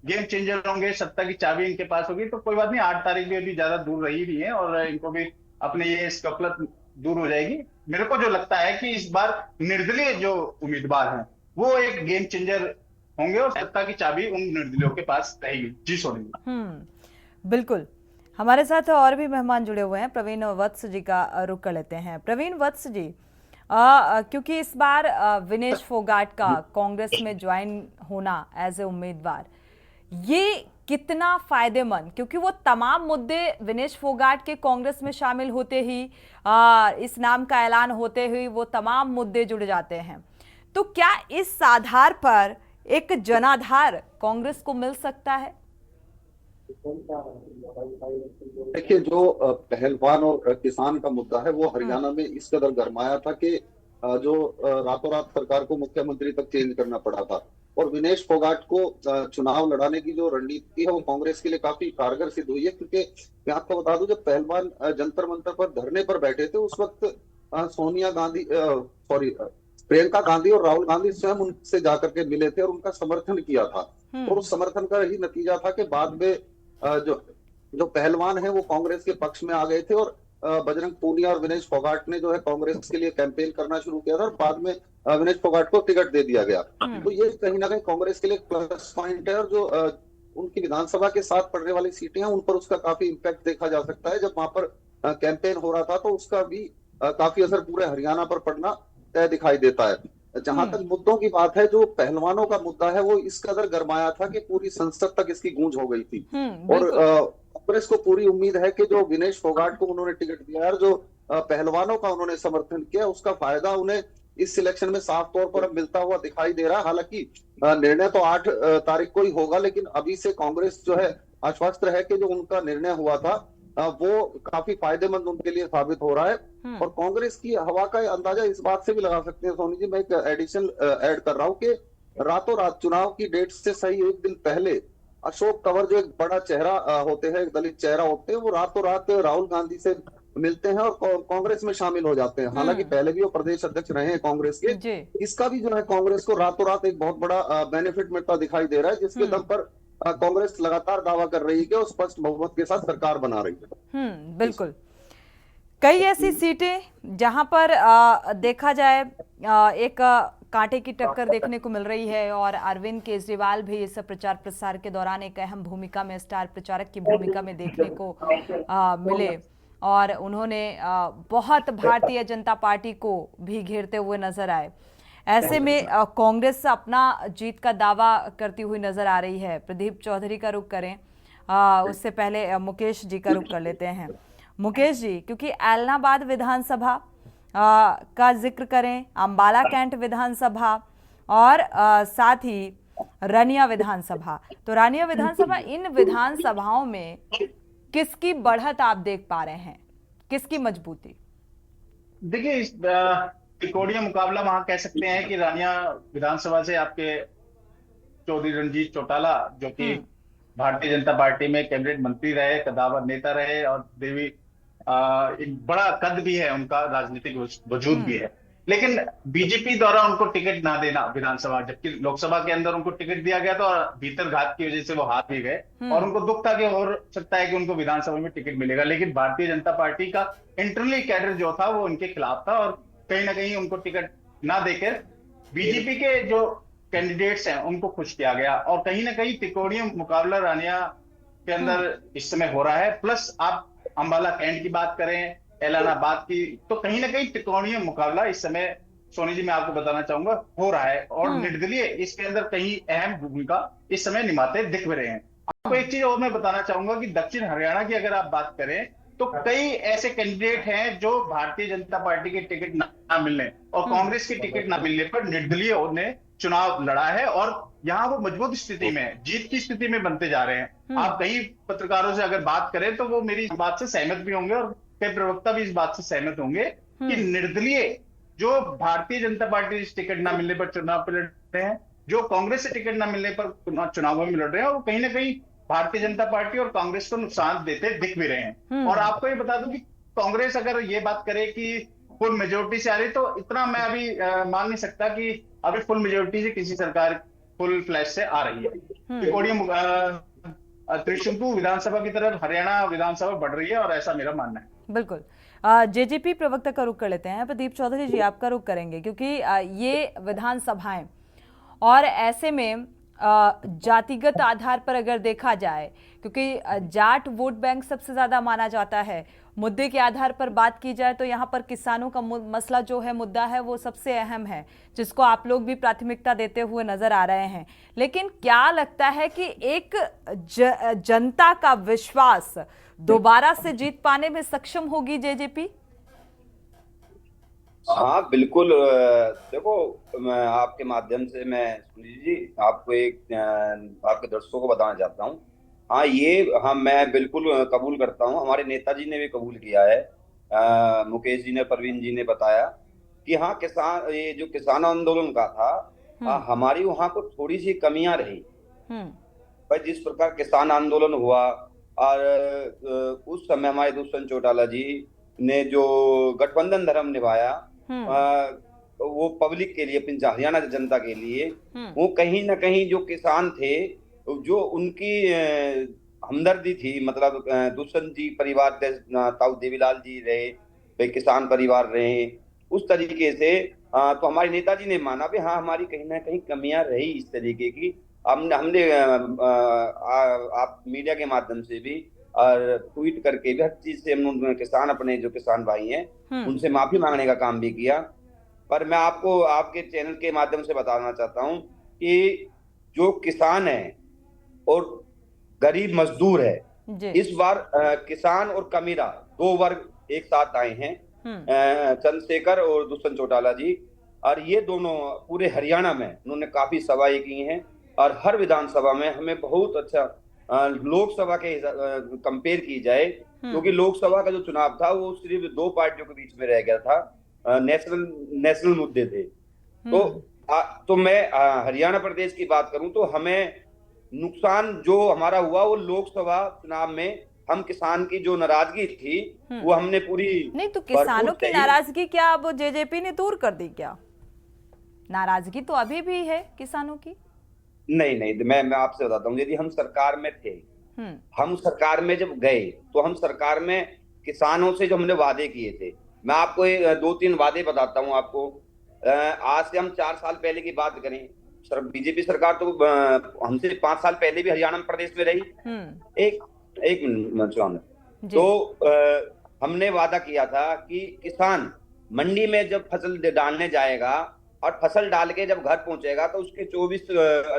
गेम चेंजर होंगे, सत्ता की चाबी इनके पास होगी, तो कोई बात नहीं, 8 तारीख भी अभी ज्यादा दूर रही नहीं है और इनको भी अपने ये गफलत दूर हो जाएगी। मेरे को जो लगता है कि इस बार निर्दलीय जो उम्मीदवार हैं वो एक गेम चेंजर होंगे और सत्ता की चाबी उन निर्दलियों के पास रहेगी। जी सोनी। बिल्कुल, हमारे साथ और भी मेहमान जुड़े हुए हैं, प्रवीण वत्स जी का रुख कर लेते हैं। प्रवीण वत्स जी, क्योंकि इस बार विनेश फोगाट का कांग्रेस में ज्वाइन होना एज ए उम्मीदवार, ये कितना फायदेमंद, क्योंकि वो तमाम मुद्दे विनेश फोगाट के कांग्रेस में शामिल होते ही, इस नाम का ऐलान होते ही वो तमाम मुद्दे जुड़ जाते हैं, तो क्या इस आधार पर एक जनाधार कांग्रेस को मिल सकता है? देखिए, जो पहलवान और किसान का मुद्दा है वो हरियाणा में इस कदर गरमाया था कि जो रातों रात सरकार को मुख्यमंत्री तक चेंज करना पड़ा था, और विनेश फोगाट को चुनाव लड़ाने की जो रणनीति है वो कांग्रेस के लिए काफी कारगर सिद्ध हुई है। क्योंकि मैं आपको बता दूं, जब पहलवान जंतर मंतर पर धरने पर बैठे थे उस वक्त सोनिया गांधी प्रियंका गांधी और राहुल गांधी स्वयं उनसे जाकर के मिले थे और उनका समर्थन किया था। और उस समर्थन का ही नतीजा था कि बाद में जो जो पहलवान है वो कांग्रेस के पक्ष में आ गए थे और बजरंग पूनिया और विनेश फोगाट ने जो है कांग्रेस के लिए कैंपेन करना शुरू किया था और बाद में विनेश फोगाट को टिकट दे दिया गया। तो ये कहीं ना कहीं कांग्रेस के लिए प्लस पॉइंट है और जो उनकी विधानसभा के साथ पड़ने वाली सीटें हैं उन पर उसका काफी इम्पैक्ट देखा जा सकता है। जब वहां पर कैंपेन हो रहा था तो उसका भी काफी असर पूरे हरियाणा पर पड़ना तय दिखाई देता है। जहां तक मुद्दों की बात है, जो पहलवानों का मुद्दा है वो इस कदर गरमाया था कि पूरी संसद तक इसकी गूंज हो गई थी। और कांग्रेस को पूरी उम्मीद है कि जो विनेश फोगाट को उन्होंने टिकट दिया और जो पहलवानों का उन्होंने समर्थन किया उसका फायदा उन्हें इस सिलेक्शन में साफ तौर पर अब मिलता हुआ दिखाई दे रहा है। हालांकि निर्णय तो 8 तारीख को ही होगा, लेकिन अभी से कांग्रेस जो है आश्वस्त है कि जो उनका निर्णय हुआ था वो काफी फायदेमंद उनके लिए साबित हो रहा है। और कांग्रेस की हवा का अंदाजा इस बात से भी लगा सकते हैं सोनी जी, मैं एक एडिशन ऐड कर रहा हूँ कि रातों रात चुनाव की डेट से सही एक दिन पहले अशोक तंवर जो एक बड़ा चेहरा होते हैं, एक दलित चेहरा होते हैं, वो रातों रात राहुल गांधी से मिलते हैं और कांग्रेस में शामिल हो जाते हैं। हालांकि पहले भी वो प्रदेश अध्यक्ष रहे हैं कांग्रेस के। इसका भी जो है कांग्रेस को रातों रात एक बहुत बड़ा बेनिफिट मिलता दिखाई दे रहा है, जिसके दम पर कांग्रेस लगातार दावा कर रही है कि वो स्पष्ट बहुमत के साथ सरकार बना रही है। बिल्कुल। कई ऐसी सीटें जहां पर देखा जाए एक कांटे की टक्कर देखने को मिल रही है और अरविंद केजरीवाल भी इस प्रचार प्रसार के दौरान एक अहम भूमिका में, स्टार प्रचारक की भूमिका में देखने को मिले और उन्होंने बहुत भारतीय जनता पार्टी को भी घेरते हुए नजर आए। ऐसे में कांग्रेस अपना जीत का दावा करती हुई नजर आ रही है। प्रदीप चौधरी का रुख करें, उससे पहले मुकेश जी का रुख कर लेते हैं। मुकेश जी, क्योंकि एलनाबाद विधानसभा का जिक्र करें, अंबाला कैंट विधानसभा और साथ ही रानिया विधानसभा, तो रानिया विधानसभा, इन विधानसभाओं में किसकी बढ़त आप देख पा रहे हैं, किसकी मजबूती? देखिए, इस त्रिकोणीय मुकाबला वहां कह सकते हैं कि रानिया विधानसभा से आपके चौधरी रणजीत चौटाला, जो कि भारतीय जनता पार्टी में कैबिनेट मंत्री रहे, कदावर नेता रहे और देवी एक बड़ा कद भी है उनका, राजनीतिक वजूद भी है, लेकिन बीजेपी द्वारा उनको टिकट ना देना विधानसभा, जबकि लोकसभा के अंदर उनको टिकट दिया गया था और भीतर घात की वजह से वो हार भी गए और उनको दुख था कि हो सकता है कि उनको विधानसभा में टिकट मिलेगा, लेकिन भारतीय जनता पार्टी का इंटरनली कैडर जो था वो उनके खिलाफ था और कहीं ना कहीं उनको टिकट ना देकर बीजेपी के जो कैंडिडेट्स हैं उनको खुश किया गया। और कहीं ना कहीं त्रिकोणीय मुकाबला रानिया के अंदर इस समय हो रहा है। प्लस आप अंबाला कैंट की बात करें, एलनाबाद की, तो कहीं ना कहीं त्रिकोणीय मुकाबला इस समय, सोनी जी, मैं आपको बताना चाहूंगा, हो रहा है और निर्दलीय इसके अंदर कहीं अहम भूमिका इस समय निभाते दिख रहे हैं। आपको एक चीज और मैं बताना चाहूंगा कि दक्षिण हरियाणा की अगर आप बात करें तो कई ऐसे कैंडिडेट हैं जो भारतीय जनता पार्टी के टिकट ना मिलने और कांग्रेस के टिकट ना मिलने पर निर्दलीय ने चुनाव लड़ा है और यहाँ वो मजबूत स्थिति में, जीत की स्थिति में बनते जा रहे हैं। आप कई पत्रकारों से अगर बात करें तो वो मेरी इस बात से सहमत भी होंगे और कई प्रवक्ता भी इस बात से सहमत होंगे कि निर्दलीय जो भारतीय जनता पार्टी से टिकट ना मिलने पर चुनाव लड़ रहे हैं, जो कांग्रेस से टिकट ना मिलने पर चुनावों में लड़ रहे हैं, और कहीं ना कहीं भारतीय जनता पार्टी और कांग्रेस को नुकसान देते दिख भी रहे हैं। और आपको ये बता दूं कि कांग्रेस अगर ये बात करे कि फुल मेजोरिटी से आ रही, तो इतना मैं अभी मान नहीं सकता कि अभी फुल मेजोरिटी से किसी सरकार फुल फ्लैश से आ रही है। त्रिशंकु विधानसभा की तरफ हरियाणा विधानसभा बढ़ रही है और ऐसा मेरा मानना है। बिल्कुल। जेजेपी प्रवक्ता का रुख कर लेते हैं। प्रदीप चौधरी जी, आपका रुख करेंगे, क्योंकि ये विधानसभाएं और ऐसे में जातिगत आधार पर अगर देखा जाए, क्योंकि जाट वोट बैंक सबसे ज्यादा माना जाता है, मुद्दे के आधार पर बात की जाए तो यहाँ पर किसानों का मसला जो है, मुद्दा है, वो सबसे अहम है, जिसको आप लोग भी प्राथमिकता देते हुए नजर आ रहे हैं। लेकिन क्या लगता है कि एक जनता का विश्वास दोबारा से जीत पाने में सक्षम होगी जेजेपी? हाँ बिल्कुल। देखो, मैं आपके माध्यम से मैं सुनील जी आपको एक आपके दर्शकों को बताना चाहता हूँ। हाँ, मैं बिल्कुल कबूल करता हूँ, हमारे नेताजी ने भी कबूल किया है, मुकेश जी ने, परवीन जी ने बताया कि हाँ, किसान, ये जो किसान आंदोलन का था, हमारी वहाँ को थोड़ी सी कमियां रही। पर जिस प्रकार किसान आंदोलन हुआ और उस समय हमारे दुष्यंत चौटाला जी ने जो गठबंधन धर्म निभाया, वो पब्लिक के लिए, अपनी हरियाणा की जनता के लिए, वो कहीं ना कहीं जो किसान थे, जो उनकी हमदर्दी थी, मतलब दुष्यंत जी परिवार थे, ताऊ देवीलाल जी रहे, वे किसान परिवार रहे, उस तरीके से तो हमारे नेताजी ने माना भी हाँ हमारी कहीं ना कहीं कमियां रही इस तरीके की। हमने आप मीडिया के माध्यम से भी और ट्वीट करके भी हर चीज से हम किसान, अपने जो किसान भाई हैं उनसे माफी मांगने का काम भी किया। पर मैं आपको आपके चैनल के माध्यम से बताना चाहता हूं कि जो किसान है और गरीब मजदूर है, इस बार किसान और कमीरा दो वर्ग एक साथ आए हैं, चंद्रशेखर और दुष्यंत चौटाला जी, और ये दोनों पूरे हरियाणा में उन्होंने काफी सभाएं की हैं और हर विधानसभा में हमें बहुत अच्छा, लोकसभा के कंपेयर की जाए, क्योंकि लोकसभा का जो चुनाव था वो सिर्फ दो पार्टियों के बीच में रह गया था, नेशनल मुद्दे थे। तो मैं हरियाणा प्रदेश की बात करूं तो हमें नुकसान जो हमारा हुआ वो लोकसभा चुनाव में हम किसान की जो नाराजगी थी वो हमने पूरी, नहीं तो किसानों की नाराजगी क्या अब जेजेपी ने दूर कर दी क्या? नाराजगी तो अभी भी है किसानों की। नहीं, मैं आपसे बताता हूँ, यदि हम सरकार में थे, हम सरकार में जब गए तो हम सरकार में किसानों से जो हमने वादे किए थे, मैं आपको 2-3 वादे बताता हूँ आपको। आज से हम 4 साल पहले की बात करें, बीजेपी सरकार तो हमसे 5 साल पहले भी हरियाणा प्रदेश में रही। एक मिनट, तो हमने वादा किया था कि किसान मंडी में जब फसल डालने जाएगा और फसल डाल के जब घर पहुंचेगा तो उसके 24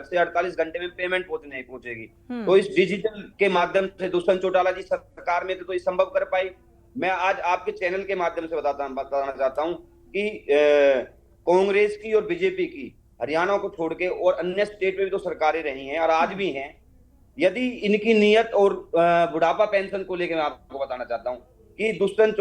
से 48 घंटे में पेमेंट पहुंचेगी। तो इस डिजिटल के माध्यम से दुष्यंत चौटाला जी सरकार में तो ये संभव कर पाई। मैं आज आपके चैनल के माध्यम से बताना चाहता हूं कि कांग्रेस की और बीजेपी की हरियाणा को छोड़ के और अन्य स्टेट में भी तो सरकारें रही हैं और आज भी हैं। यदि इनकी नीयत और बुढ़ापा पेंशन को लेकर मैं आपको बताना चाहता हूं कि दुष्यंत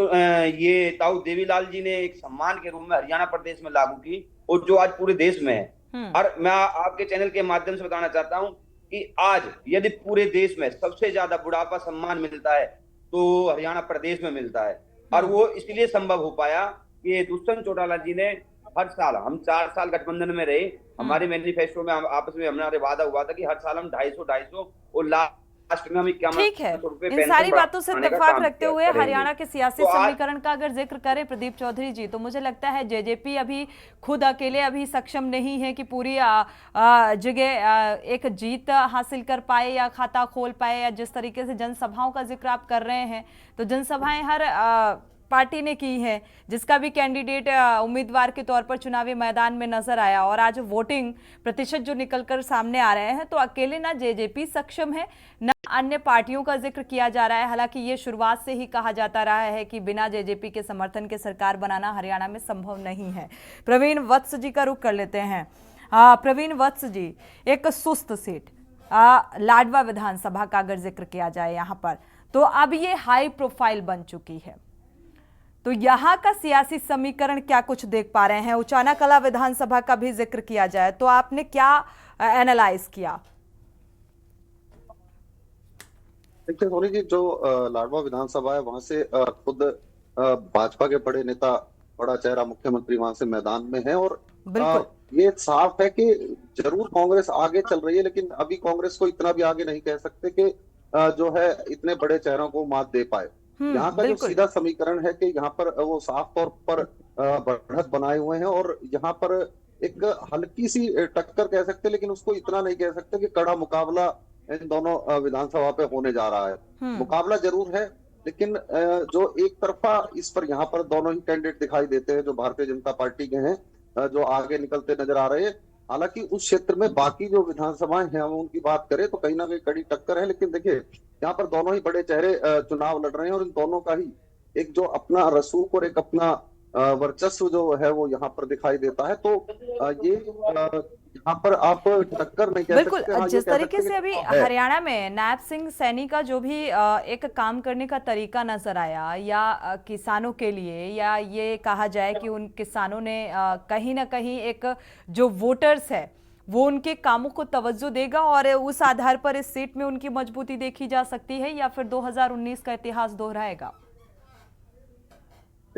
ये ताऊ देवीलाल जी ने एक सम्मान के रूप में हरियाणा प्रदेश में लागू की और जो आज पूरे देश में है। और मैं आपके चैनल के माध्यम से बताना चाहता हूं कि आज यदि पूरे देश में सबसे ज्यादा बुढ़ापा सम्मान मिलता है तो हरियाणा प्रदेश में मिलता है, और वो इसलिए संभव हो पाया कि दुष्यंत चौटाला जी ने हर साल, हम 4 साल गठबंधन में रहे, हमारे मैनिफेस्टो में आपस में हमारे वादा हुआ था कि हर साल हम 250 और लास्ट में हम 51 ठीक है। इन सारी बातों से इत्तेफाक रखते हुए हरियाणा के सियासी समीकरण का अगर जिक्र करें प्रदीप चौधरी जी, तो मुझे लगता है जेजेपी अभी खुद अकेले अभी सक्षम नहीं है कि पूरी जगह एक जीत हासिल कर पाए या खाता खोल पाए, या जिस तरीके से जनसभाओं का जिक्र आप कर रहे हैं तो जनसभाएं हर पार्टी ने की है, जिसका भी कैंडिडेट उम्मीदवार के तौर पर चुनावी मैदान में नजर आया, और आज वोटिंग प्रतिशत जो निकलकर सामने आ रहे हैं, तो अकेले ना जेजेपी सक्षम है न अन्य पार्टियों का जिक्र किया जा रहा है। हालांकि ये शुरुआत से ही कहा जाता रहा है कि बिना जेजेपी के समर्थन के सरकार बनाना हरियाणा में संभव नहीं है। प्रवीण वत्स जी का रुख कर लेते हैं। प्रवीण वत्स जी, एक सुस्त सीट लाडवा विधानसभा का अगर जिक्र किया जाए यहाँ पर, तो अब ये हाई प्रोफाइल बन चुकी है, तो यहाँ का सियासी समीकरण क्या कुछ देख पा रहे हैं? उचाना कला विधानसभा का भी जिक्र किया जाए तो आपने क्या एनालाइज किया? देखिए सोनी जी, जो लाडवा विधानसभा है वहां से खुद भाजपा के बड़े नेता, बड़ा चेहरा मुख्यमंत्री वहां से मैदान में है, और ये साफ है कि जरूर कांग्रेस आगे चल रही है, लेकिन अभी कांग्रेस को इतना भी आगे नहीं कह सकते कि जो है इतने बड़े चेहरों को मात दे पाए। यहाँ का जो सीधा समीकरण है कि यहाँ पर वो साफ तौर पर बढ़त बनाए हुए हैं, और यहाँ पर एक हल्की सी टक्कर कह सकते हैं, लेकिन उसको इतना नहीं कह सकते कि कड़ा मुकाबला इन दोनों विधानसभा पे होने जा रहा है। मुकाबला जरूर है, लेकिन जो एक तरफा इस पर यहाँ पर दोनों ही कैंडिडेट दिखाई देते हैं जो भारतीय जनता पार्टी के हैं, जो आगे निकलते नजर आ रहे हैं। हालांकि उस क्षेत्र में बाकी जो विधानसभाएं हैं हम उनकी बात करें तो कहीं ना कहीं कड़ी टक्कर है, लेकिन देखिए यहाँ पर दोनों ही बड़े चेहरे चुनाव लड़ रहे हैं, और इन दोनों का ही एक जो अपना रसूख और एक अपना वर्चस्व जो है वो यहाँ पर दिखाई देता है। तो ये यहाँ पर आप टक्कर नहीं कह बिल्कुल सकते। जिस तरीके से अभी हरियाणा में नायब सिंह सैनी का जो भी एक काम करने का तरीका नजर आया, या किसानों के लिए, या ये कहा जाए कि उन किसानों ने कहीं ना कहीं एक जो वोटर्स है वो उनके कामों को तवज्जो देगा और उस आधार पर इस सीट में उनकी मजबूती देखी जा सकती है, या फिर 2019 का इतिहास दोहराएगा?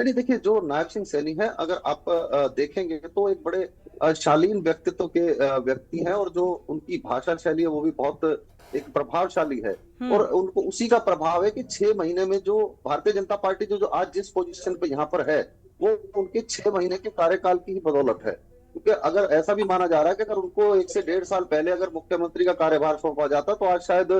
नहीं देखिए, जो नायब सिंह सैनी है, अगर आप देखेंगे तो एक बड़े शालीन व्यक्तित्व के व्यक्ति हैं, और जो उनकी भाषा शैली है वो भी बहुत एक प्रभावशाली है। और उनको उसी का प्रभाव है कि 6 महीने में जो भारतीय जनता पार्टी जो आज जिस पोजीशन पे यहाँ पर है, वो उनके 6 महीने के कार्यकाल की ही बदौलत है। क्योंकि अगर ऐसा भी माना जा रहा है कि अगर उनको 1 से 1.5 साल पहले अगर मुख्यमंत्री का कार्यभार सौंपा जाता तो आज शायद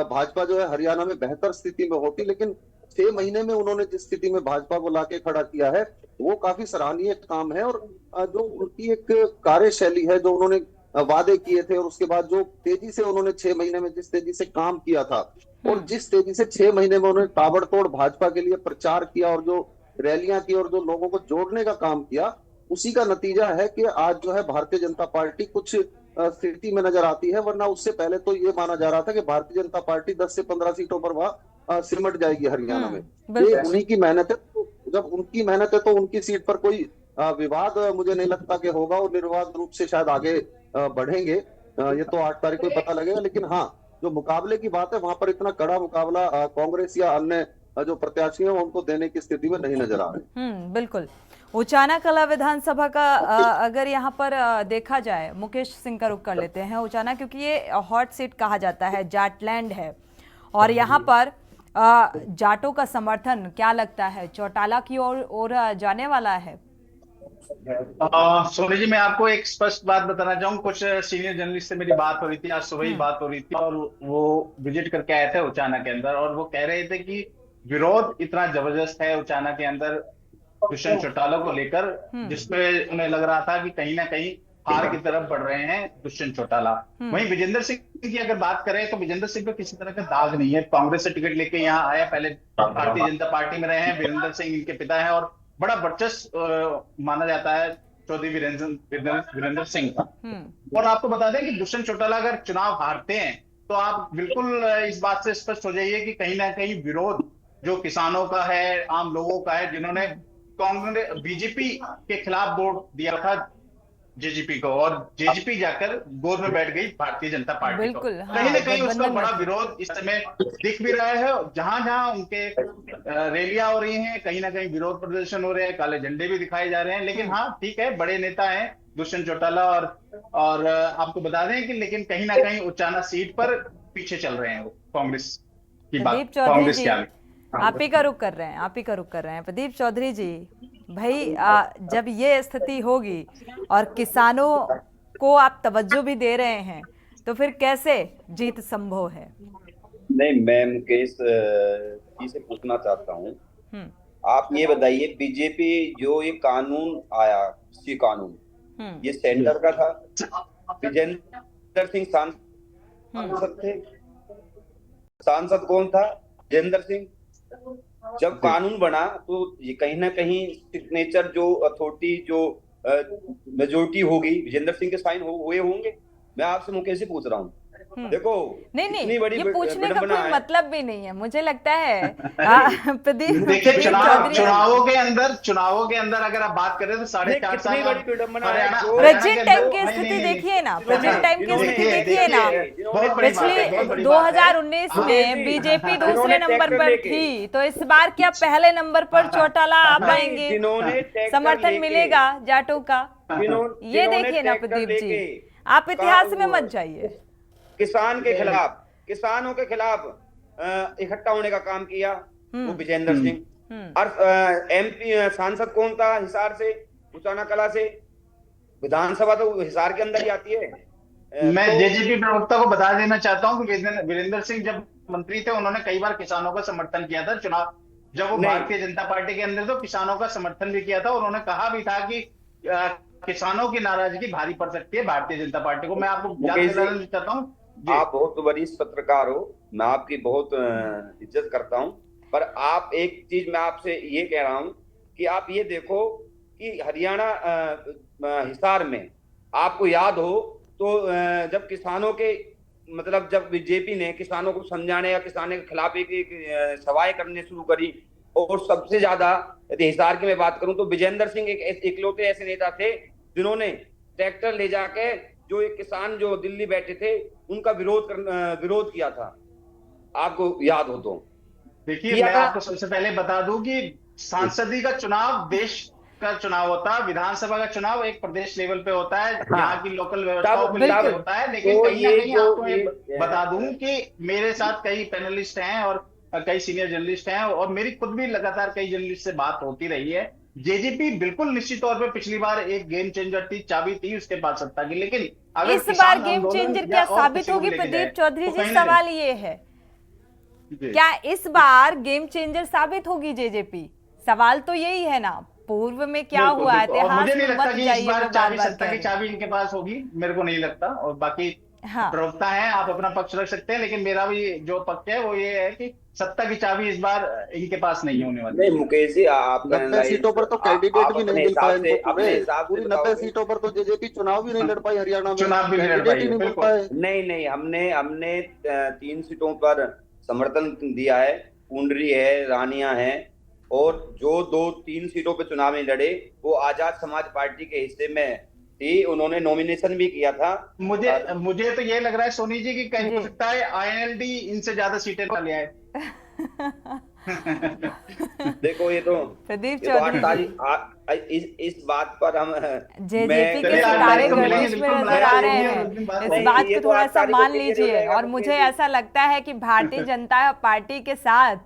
भाजपा जो है हरियाणा में बेहतर स्थिति में होती। लेकिन 6 महीने में उन्होंने जिस स्थिति में भाजपा को लाके खड़ा किया है, वो काफी सराहनीय काम है। और जो उनकी एक कार्यशैली है, जो उन्होंने वादे किए थे, और उसके बाद जो तेजी से उन्होंने 6 महीने में जिस तेजी से काम किया था, और जिस तेजी से 6 महीने में उन्होंने ताबड़तोड़ भाजपा के लिए प्रचार किया, और जो रैलियां की, और जो लोगों को जोड़ने का काम किया, उसी का नतीजा है कि आज जो है भारतीय जनता पार्टी कुछ स्थिति में नजर आती है। वरना उससे पहले तो ये माना जा रहा था कि भारतीय जनता पार्टी 10 से 15 सीटों पर वह सिमट जाएगी हरियाणा में। ये उन्हीं की मेहनत है। तो जब उनकी मेहनत है तो उनकी सीट पर कोई विवाद मुझे नहीं लगता कि होगा, और निर्विवाद रूप से शायद आगे बढ़ेंगे। ये तो 8 तारीख को ही पता लगेगा। लेकिन हाँ, जो मुकाबले की बात है, वहां पर इतना कड़ा मुकाबला कांग्रेस या अन्य जो प्रत्याशी हैं उनको देने की स्थिति में नहीं नजर आ रहे। बिल्कुल। उचाना कला विधानसभा का अगर यहाँ पर देखा जाए, मुकेश सिंह का रुख कर लेते हैं उचाना, क्योंकि ये हॉट सीट कहा जाता है, जाटलैंड है, और यहाँ पर जाटों का समर्थन क्या लगता है चौटाला की ओर जाने वाला है? सोनी जी, मैं आपको एक स्पष्ट बात बताना चाहूंगा। कुछ सीनियर जर्नलिस्ट से मेरी बात हो रही थी, आज सुबह ही बात हो रही थी, और वो विजिट करके आए थे उचाना के अंदर, और वो कह रहे थे कि विरोध इतना जबरदस्त है उचाना के अंदर दुष्यंत चौटाला को लेकर, जिसपे उन्हें लग रहा था कि कहीं ना कहीं हार की तरफ बढ़ रहे हैं दुष्यंत चौटाला। वहीं विजेंद्र सिंह की अगर बात करें तो विजेंद्र सिंह पे किसी तरह का दाग नहीं है। कांग्रेस से टिकट लेके यहाँ आया, पहले भारतीय जनता पार्टी में रहे हैं। वीरेंद्र सिंह इनके पिता है, और बड़ा वर्चस्व माना जाता है चौधरी वीरेंद्र सिंह का। और आपको बता दें कि दुष्यंत चौटाला अगर चुनाव हारते हैं तो आप बिल्कुल इस बात से स्पष्ट हो जाइए कि कहीं ना कहीं विरोध जो किसानों का है, आम लोगों का है, जिन्होंने कांग्रेस बीजेपी के खिलाफ वोट दिया था जेजेपी को, और जेजेपी जाकर गोद में बैठ गई भारतीय जनता पार्टी को। कहीं ना कहीं उसका बड़ा विरोध इस समय दिख भी रहा है। जहां जहां उनके रैलियां हो रही हैं, कहीं ना कहीं विरोध प्रदर्शन हो रहे हैं, काले झंडे भी दिखाए जा रहे हैं। लेकिन हाँ, ठीक है, बड़े नेता हैं दुष्यंत चौटाला, और आपको बता दें कि लेकिन कहीं ना कहीं उचाना सीट पर पीछे चल रहे हैं कांग्रेस की बात, कांग्रेस के आगे। आप ही का रुख कर रहे हैं प्रदीप चौधरी जी। भाई जब ये स्थिति होगी और किसानों को आप तवज्जो भी दे रहे हैं, तो फिर कैसे जीत संभव है? नहीं, मैं मुकेश जी से पूछना चाहता हूँ, आप ये बताइए, बीजेपी जो ये कानून आया, कृषि कानून, ये सेंटर का था? विजेंद्र सिंह सांसद थे। सांसद कौन था? विजेंद्र सिंह। जब कानून बना तो ये कहीं ना कहीं सिग्नेचर जो अथॉरिटी जो मेजोरिटी होगी, विजेंद्र सिंह के साइन हुए होंगे। मैं आपसे मुकेश से पूछ रहा हूँ, देखो नहीं, ये पूछने का कोई मतलब भी नहीं है, मुझे लगता है प्रदीप। देखिए, चुनावों के अंदर अगर आप बात करें तो 4.5 साल प्रेजेंट टाइम की स्थिति देखिए ना, पिछले 2019 में बीजेपी दूसरे नंबर पर थी, तो इस बार क्या पहले नंबर पर चौटाला आ पाएंगे? समर्थन मिलेगा जाटों का? ये देखिए ना प्रदीप जी, आप इतिहास में मत जाइए। किसानों के खिलाफ इकट्ठा होने का काम किया वो विजेंद्र सिंह। और एमपी सांसद कौन था हिसार से, उचाना कला से? विधानसभा तो हिसार के अंदर ही आती है। मैं जेजेपी प्रवक्ता को बता देना चाहता हूं कि वीरेंद्र सिंह जब मंत्री थे, उन्होंने कई बार किसानों का समर्थन किया था। चुनाव जब वो भारतीय जनता पार्टी के अंदर तो किसानों का समर्थन भी किया था, उन्होंने कहा भी था कि किसानों की नाराजगी भारी पड़ सकती है भारतीय जनता पार्टी को। मैं आपको याद दिलाना चाहता हूँ, आप बहुत वरिष्ठ पत्रकार हो, मैं आपकी बहुत इज्जत करता हूं, पर आप एक चीज मैं आपसे ये कह रहा हूं कि आप ये देखो कि हरियाणा हिसार में आपको याद हो तो जब किसानों के मतलब जब बीजेपी ने किसानों को समझाने या किसानों के खिलाफ एक सवाएं करने शुरू करी, और सबसे ज्यादा यदि हिसार की मैं बात करूं तो विजेंद्र सिंह एक इकलौते ऐसे नेता थे जिन्होंने ट्रैक्टर ले जाके जो एक किसान जो दिल्ली बैठे थे उनका विरोध किया था, आपको याद हो तो। देखिए, मैं आपको सबसे पहले बता दूं कि सांसदी का चुनाव देश का चुनाव होता है, विधानसभा का चुनाव एक प्रदेश लेवल पे होता है, यहाँ की लोकल व्यवस्थाओं को लेकर होता है। लेकिन तो कहीं ना ये कहीं जो आपको ये बता दूं कि मेरे साथ कई पैनलिस्ट हैं और कई सीनियर जर्नलिस्ट हैं, और मेरी खुद भी लगातार कई जर्नलिस्ट से बात होती रही है। जेजेपी बिल्कुल निश्चित तौर पे पिछली बार एक गेम चेंजर थी, चाबी थी उसके पास सत्ता की, लेकिन अगर इस बार गेम चेंजर क्या साबित होगी प्रदीप चौधरी जी? सवाल ये है, क्या इस बार गेम चेंजर साबित होगी जेजेपी? सवाल तो यही है ना, पूर्व में क्या हुआ है, इतिहास मुझे नहीं में लगता मत कि इस जाइए, बार वो चाबी बार-बार सत्ता कह की रहे चाबी इनके पास होगी, मेरे को नहीं लगता। और बाकी हाँ। प्रवक्ता है, आप अपना पक्ष रख सकते हैं, लेकिन मेरा भी जो पक्ष है वो ये है कि सत्ता की चाबी इस बार इनके पास नहीं होने वाली। नहीं मुकेश जी, आप 90 सीटों पर तो कैंडिडेट भी नहीं मिल पाए इनको, अपने हिसाब से पूरी 90 सीटों पर तो जेजेपी चुनाव भी नहीं लड़ पाई हरियाणा में, चुनाव भी नहीं लड़ कैंडिडेट पाई ही है, नहीं मिल बिल्कुल। पाए। नहीं, हमने 3 सीटों पर समर्थन दिया है, पुंडरी है, रानिया है, और जो 2-3 सीटों पे चुनाव नहीं लड़े वो आजाद समाज पार्टी के हिस्से में थी, उन्होंने नॉमिनेशन भी किया था। मुझे तो ये लग रहा है सोनी जी की कहीं हो सकता है आईएनएलडी इनसे ज्यादा सीटें ले आए। देखो ये तो प्रदीप ये तो चौधरी इस बात पर हम जेजेपी के सितारे गणेश में नजर आ रहे हैं, इस बात को थोड़ा सा मान लीजिए। और मुझे ऐसा लगता है कि भारतीय जनता पार्टी के साथ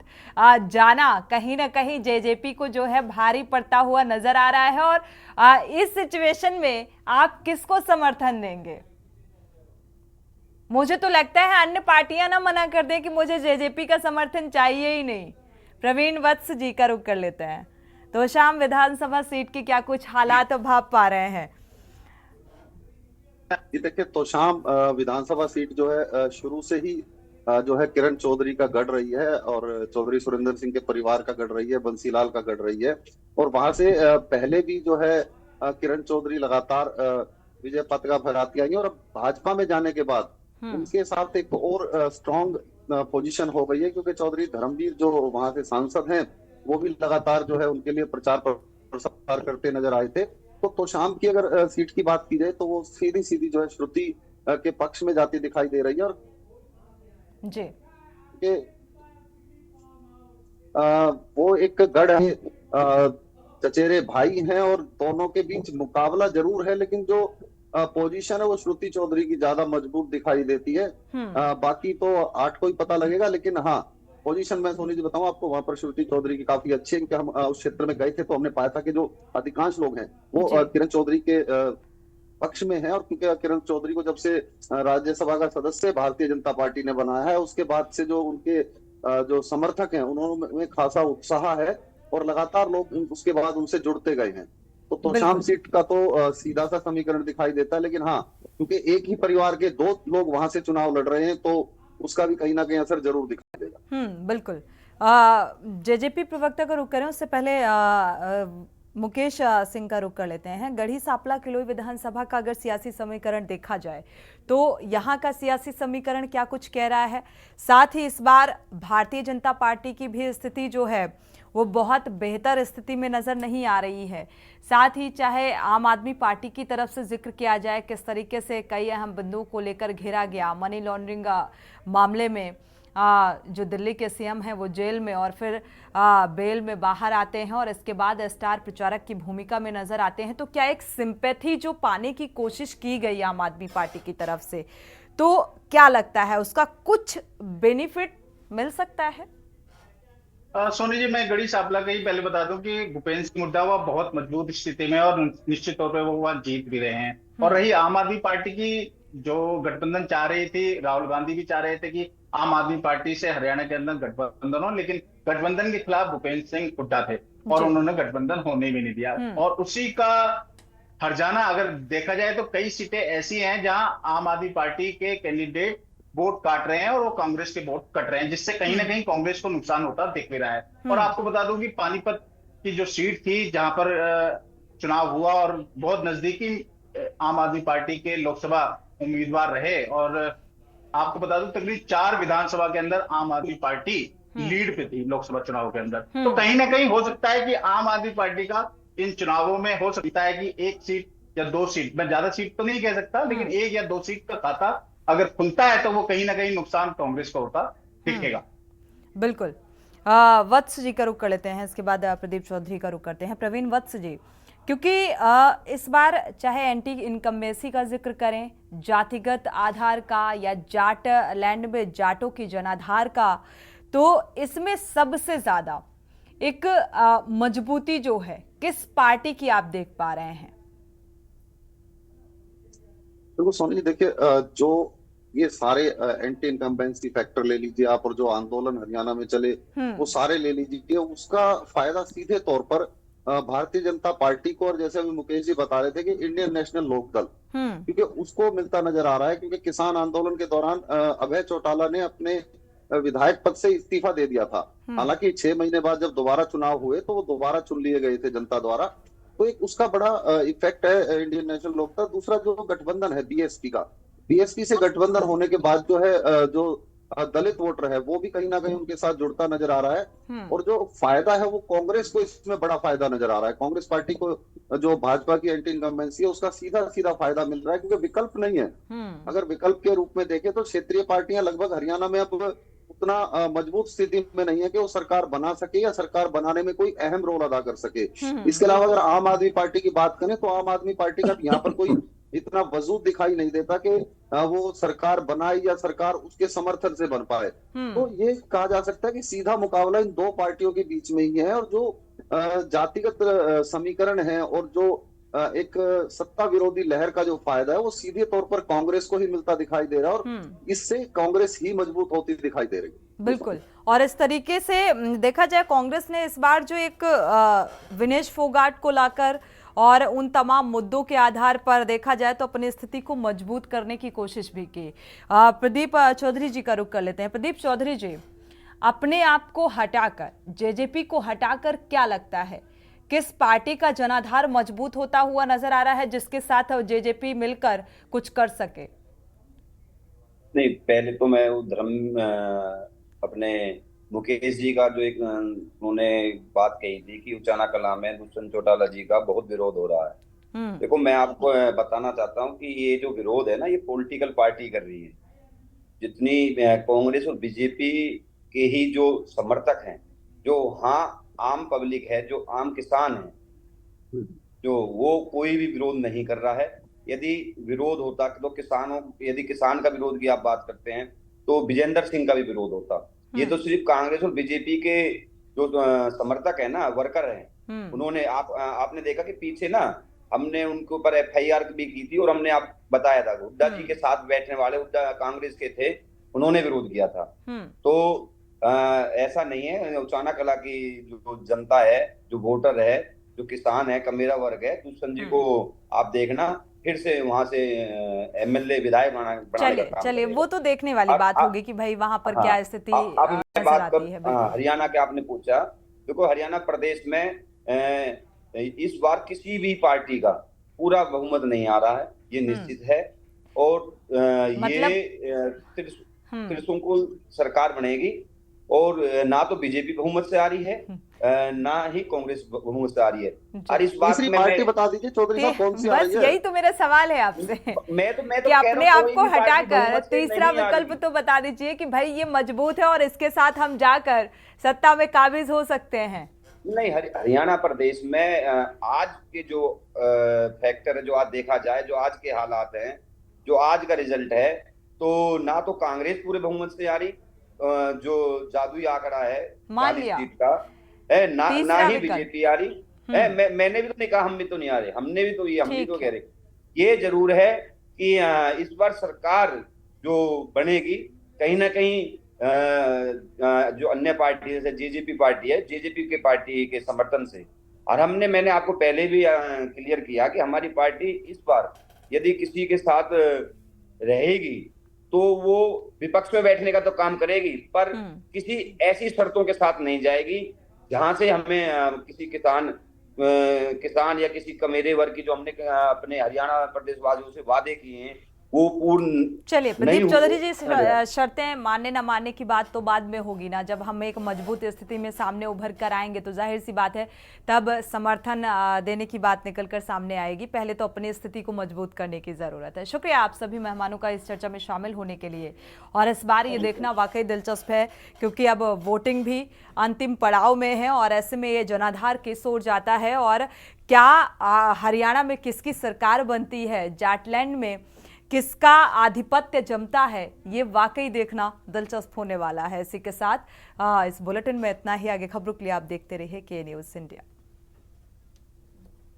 जाना कहीं ना कहीं जेजेपी को जो है भारी पड़ता हुआ नजर आ रहा है। और इस सिचुएशन में आप किसको समर्थन देंगे? मुझे तो लगता है अन्य पार्टियां ना मना कर दें कि मुझे जेजेपी का समर्थन चाहिए ही नहीं। प्रवीण वत्स जी का रुख कर लेते हैं। तो शाम विधानसभा सीट की क्या कुछ हालात भाप पा रहे हैं? ये देखिए, तो शाम विधानसभा सीट जो है शुरू से ही जो है किरण चौधरी का गढ़ रही है, और चौधरी सुरेंद्र सिंह के परिवार का गढ़ रही है, बंसीलाल का गढ़ रही है। और वहां से पहले भी जो है किरण चौधरी लगातार विजय पताका फहराती आई है, और अब भाजपा में जाने के बाद उनके साथ एक और स्ट्रॉन्ग पोजीशन हो गई है, क्योंकि चौधरी धर्मवीर जो वहां से सांसद हैं वो भी लगातार जो है उनके लिए प्रचार प्रसार करते नजर आए थे। तो शाम की अगर सीट की बात की जाए तो वो सीधी सीधी जो है श्रुति के पक्ष में जाती दिखाई दे रही है। और जी वो एक गढ़ है, चचेरे भाई हैं, और दोनों के बीच मुकाबला जरूर है, लेकिन जो पोजीशन है वो श्रुति चौधरी की ज्यादा मजबूत दिखाई देती है। बाकी तो 8 को ही पता लगेगा, लेकिन हाँ पोजीशन मैं सोनी जी बताऊं आपको, वहां पर श्रुति चौधरी की काफी अच्छी है, क्योंकि हम उस क्षेत्र में गए थे तो हमने पाया था कि जो अधिकांश लोग हैं वो किरण चौधरी के पक्ष में है। और क्योंकि किरण चौधरी को जब से राज्यसभा का सदस्य भारतीय जनता पार्टी ने बनाया है, उसके बाद से जो उनके जो समर्थक हैं उन्होंने खासा उत्साह है, और लगातार लोग उसके बाद उनसे जुड़ते गए हैं। तो शाम सीट का तो सीधा सा समीकरण दिखाई देता है, लेकिन हाँ क्योंकि एक ही परिवार के 2 लोग वहां से चुनाव लड़ रहे हैं तो उसका भी कहीं ना कहीं असर जरूर दिखाई देगा। बिल्कुल। जेजेपी प्रवक्ता का रुख करें उससे पहले मुकेश सिंह का रुख कर लेते हैं। गढ़ी सांपला किलोई विधानसभा का अगर सियासी समीकरण देखा जाए तो यहाँ का सियासी समीकरण क्या कुछ कह रहा है? साथ ही इस बार भारतीय जनता पार्टी की भी स्थिति जो है वो बहुत बेहतर स्थिति में नजर नहीं आ रही है। साथ ही चाहे आम आदमी पार्टी की तरफ से जिक्र किया जाए किस तरीके से कई अहम बिंदुओं को लेकर घेरा गया, मनी लॉन्ड्रिंग मामले में जो दिल्ली के सीएम हैं वो जेल में और फिर बेल में बाहर आते हैं और इसके बाद स्टार प्रचारक की भूमिका में नजर आते हैं, तो क्या एक सिंपैथी जो पाने की कोशिश की गई आम आदमी पार्टी की तरफ से, तो क्या लगता है उसका कुछ बेनिफिट मिल सकता है? सोनी जी, मैं गढ़ी सांपला का ही पहले बता दूं कि भूपेंद्र सिंह हुड्डा हुआ बहुत मजबूत स्थिति में और निश्चित तौर पर वो वहां जीत भी रहे हैं। और रही आम आदमी पार्टी की जो गठबंधन चाह रही थी, राहुल गांधी भी चाह रहे थे कि आम आदमी पार्टी से हरियाणा के अंदर गठबंधन हो, लेकिन गठबंधन के खिलाफ भूपेंद्र सिंह हुड्डा थे और उन्होंने गठबंधन होने भी नहीं दिया। और उसी का हर्जाना अगर देखा जाए तो कई सीटें ऐसी हैं जहां आम आदमी पार्टी के कैंडिडेट वोट काट रहे हैं और वो कांग्रेस के वोट कट रहे हैं, जिससे कहीं ना कहीं कांग्रेस को नुकसान होता दिख भी रहा है। और आपको बता दूं कि पानीपत की जो सीट थी जहां पर चुनाव हुआ और बहुत नजदीकी आम आदमी पार्टी के लोकसभा उम्मीदवार रहे, और आपको बता दूं तकरीबन 4 विधानसभा के अंदर आम आदमी पार्टी लीड पे थी लोकसभा चुनाव के अंदर। तो कहीं ना कहीं हो सकता है कि आम आदमी पार्टी का इन चुनावों में हो सकता है कि 1 सीट या 2 सीट, मैं ज्यादा सीट तो नहीं कह सकता, लेकिन 1 या 2 सीट का खाता अगर खुलता है तो वो कहीं ना कहीं नुकसान कांग्रेस को होता दिखेगा। बिल्कुल। वत्स जी का रुख कर लेते हैं, इसके बाद प्रदीप चौधरी का रुख करते हैं। प्रवीण, वत्स जी, क्योंकि इस बार चाहे एंटी इनकम्बेंसी का जिक्र करें, जातिगत आधार का या जाट लैंड में जाटों की जनाधार का, तो इसमें सबसे ज्यादा एक मजबूती जो है किस पार्टी की आप देख पा रहे हैं? देखो सोनी जी, देखिए जो ये सारे एंटी इनकम्बेंसी फैक्टर ले लीजिए आप, और जो आंदोलन हरियाणा में चले वो सारे ले लीजिए, उसका फायदा सीधे तौर पर भारतीय जनता पार्टी को, और जैसे अभी मुकेश जी बता रहे थे कि इंडियन नेशनल लोकदल, क्योंकि उसको मिलता नजर आ रहा है। क्योंकि किसान आंदोलन के दौरान अभय चौटाला ने अपने विधायक पद से इस्तीफा दे दिया था। हालांकि 6 महीने बाद जब दोबारा चुनाव हुए तो वो दोबारा चुन लिए गए थे जनता द्वारा। तो एक उसका बड़ा इफेक्ट है इंडियन नेशनल लोकदल। दूसरा जो गठबंधन है बीएसपी का, बीएसपी से गठबंधन होने के बाद जो है जो दलित वोटर है वो भी कहीं ना कहीं उनके साथ जुड़ता नजर आ रहा है। और जो फायदा है वो कांग्रेस को इसमें बड़ा फायदा नजर आ रहा है। कांग्रेस पार्टी को जो भाजपा की एंटी इनकम्बेंसी है उसका सीधा सीधा फायदा मिल रहा है, क्योंकि विकल्प नहीं है। अगर विकल्प के रूप में देखें तो क्षेत्रीय पार्टियां लगभग हरियाणा में अब उतना मजबूत स्थिति में नहीं है कि वो सरकार बना सके या सरकार बनाने में कोई अहम रोल अदा कर सके। इसके अलावा अगर आम आदमी पार्टी की बात करें तो आम आदमी पार्टी का यहाँ पर कोई इतना वजूद दिखाई नहीं देता कि वो सरकार बनाए या सरकार उसके समर्थन से बन पाए। तो ये कहा जा सकता है कि सीधा मुकाबला इन दो पार्टियों के बीच में ही है। और जो जातिगत समीकरण है और जो एक सत्ता विरोधी लहर का जो फायदा है वो सीधे तौर पर कांग्रेस को ही मिलता दिखाई दे रहा है, और इससे कांग्रेस ही मजबूत होती दिखाई दे रही है। बिल्कुल। और इस तरीके से देखा जाए, कांग्रेस ने इस बार जो एक विनेश फोगाट को लाकर और उन तमाम मुद्दों के आधार पर देखा जाए तो अपनी स्थिति को मजबूत करने की कोशिश भी की। प्रदीप चौधरी जी का रुख कर लेते हैं। प्रदीप चौधरी जी, अपने आप को हटाकर, जेजेपी को हटाकर क्या लगता है किस पार्टी का जनाधार मजबूत होता हुआ नजर आ रहा है जिसके साथ जेजेपी मिलकर कुछ कर सके? नहीं, पहले तो मैं वो अपने मुकेश जी का जो एक उन्होंने बात कही थी कि उचाना कला में दुष्यंत चौटाला जी का बहुत विरोध हो रहा है। देखो, मैं आपको बताना चाहता हूँ कि ये जो विरोध है ना, ये पॉलिटिकल पार्टी कर रही है। जितनी कांग्रेस और बीजेपी के ही जो समर्थक हैं, जो आम पब्लिक है, जो आम किसान है, जो वो कोई भी विरोध नहीं कर रहा है। यदि विरोध होता तो यदि किसान का विरोध की आप बात करते हैं तो विजेंद्र सिंह का भी विरोध होता। ये तो सिर्फ कांग्रेस और बीजेपी के जो समर्थक है ना, वर्कर हैं, उन्होंने आपने देखा कि पीछे ना हमने उनके ऊपर एफआईआर भी की थी और हमने आप बताया था हुड्डा जी के साथ बैठने वाले हुड्डा कांग्रेस के थे, उन्होंने विरोध किया था। तो ऐसा नहीं है। उचाना कला की जो जनता है, जो वोटर है, जो किसान है, कमेरा वर्ग है, दुष्यंत जी को आप देखना फिर से वहां से एमएलए विधायक बनाने का चलिए वो तो देखने वाली बात होगी कि भाई वहां पर क्या स्थिति नजर आती है। हरियाणा के आपने पूछा, देखो हरियाणा प्रदेश में इस बार किसी भी पार्टी का पूरा बहुमत नहीं आ रहा है, ये निश्चित है। और ये त्रिशंकुल सरकार बनेगी, और ना तो बीजेपी बहुमत से आ रही है, ना ही कांग्रेस बहुमत से आ रही है। और इस बात में पार्टी बता दीजिए चौधरी साहब कौन सी आ रही है? बस यही तो मेरा सवाल है आपसे मैं तो कि अपने आप को हटाकर तीसरा विकल्प तो बता दीजिए कि भाई ये मजबूत है और इसके साथ हम जाकर सत्ता में काबिज हो सकते हैं। नहीं, हरियाणा प्रदेश में आज के जो फैक्टर है, जो आज देखा जाए, जो आज के हालात हैं, जो आज का रिजल्ट है, तो ना तो कांग्रेस पूरे बहुमत से आ रही, जो जादुई आंकड़ा है 40 सीट का है, ना ही बीजेपी आ रही है। मैंने भी तो नहीं कहा हम भी तो नहीं आ रहे, हम भी तो कह रहे। ये जरूर है कि इस बार सरकार जो बनेगी, कहीं ना कहीं जो अन्य पार्टी जैसे जेजेपी पार्टी है, जेजेपी के पार्टी के समर्थन से। और मैंने आपको पहले भी क्लियर किया कि हमारी पार्टी इस बार यदि किसी के साथ रहेगी तो वो विपक्ष में बैठने का तो काम करेगी, पर किसी ऐसी शर्तों के साथ नहीं जाएगी जहां से हमें किसी किसान या किसी कमेरे वर्ग की जो हमने अपने हरियाणा प्रदेश वासियों से वादे किए हैं वो पूर्ण चलिए नहीं प्रदीप हो चौधरी जी, पाएगा। शर्तें मानने न मानने की बात तो बाद में होगी ना, जब हम एक मजबूत स्थिति में सामने उभर कर आएंगे तो जाहिर सी बात है तब समर्थन देने की बात निकल कर सामने आएगी। पहले तो अपनी स्थिति को मजबूत करने की जरूरत है। शुक्रिया आप सभी मेहमानों का इस चर्चा में शामिल होने के लिए। और इस बार ये देखना वाकई दिलचस्प है क्योंकि अब वोटिंग भी अंतिम पड़ाव में है और ऐसे में ये जनाधार किस ओर जाता है और क्या हरियाणा में किसकी सरकार बनती है, जाटलैंड में किसका आधिपत्य जमता है, ये वाकई देखना दिलचस्प होने वाला है। इसी के साथ इस बुलेटिन में इतना ही। आगे खबरों के लिए आप देखते रहिए के न्यूज़ इंडिया।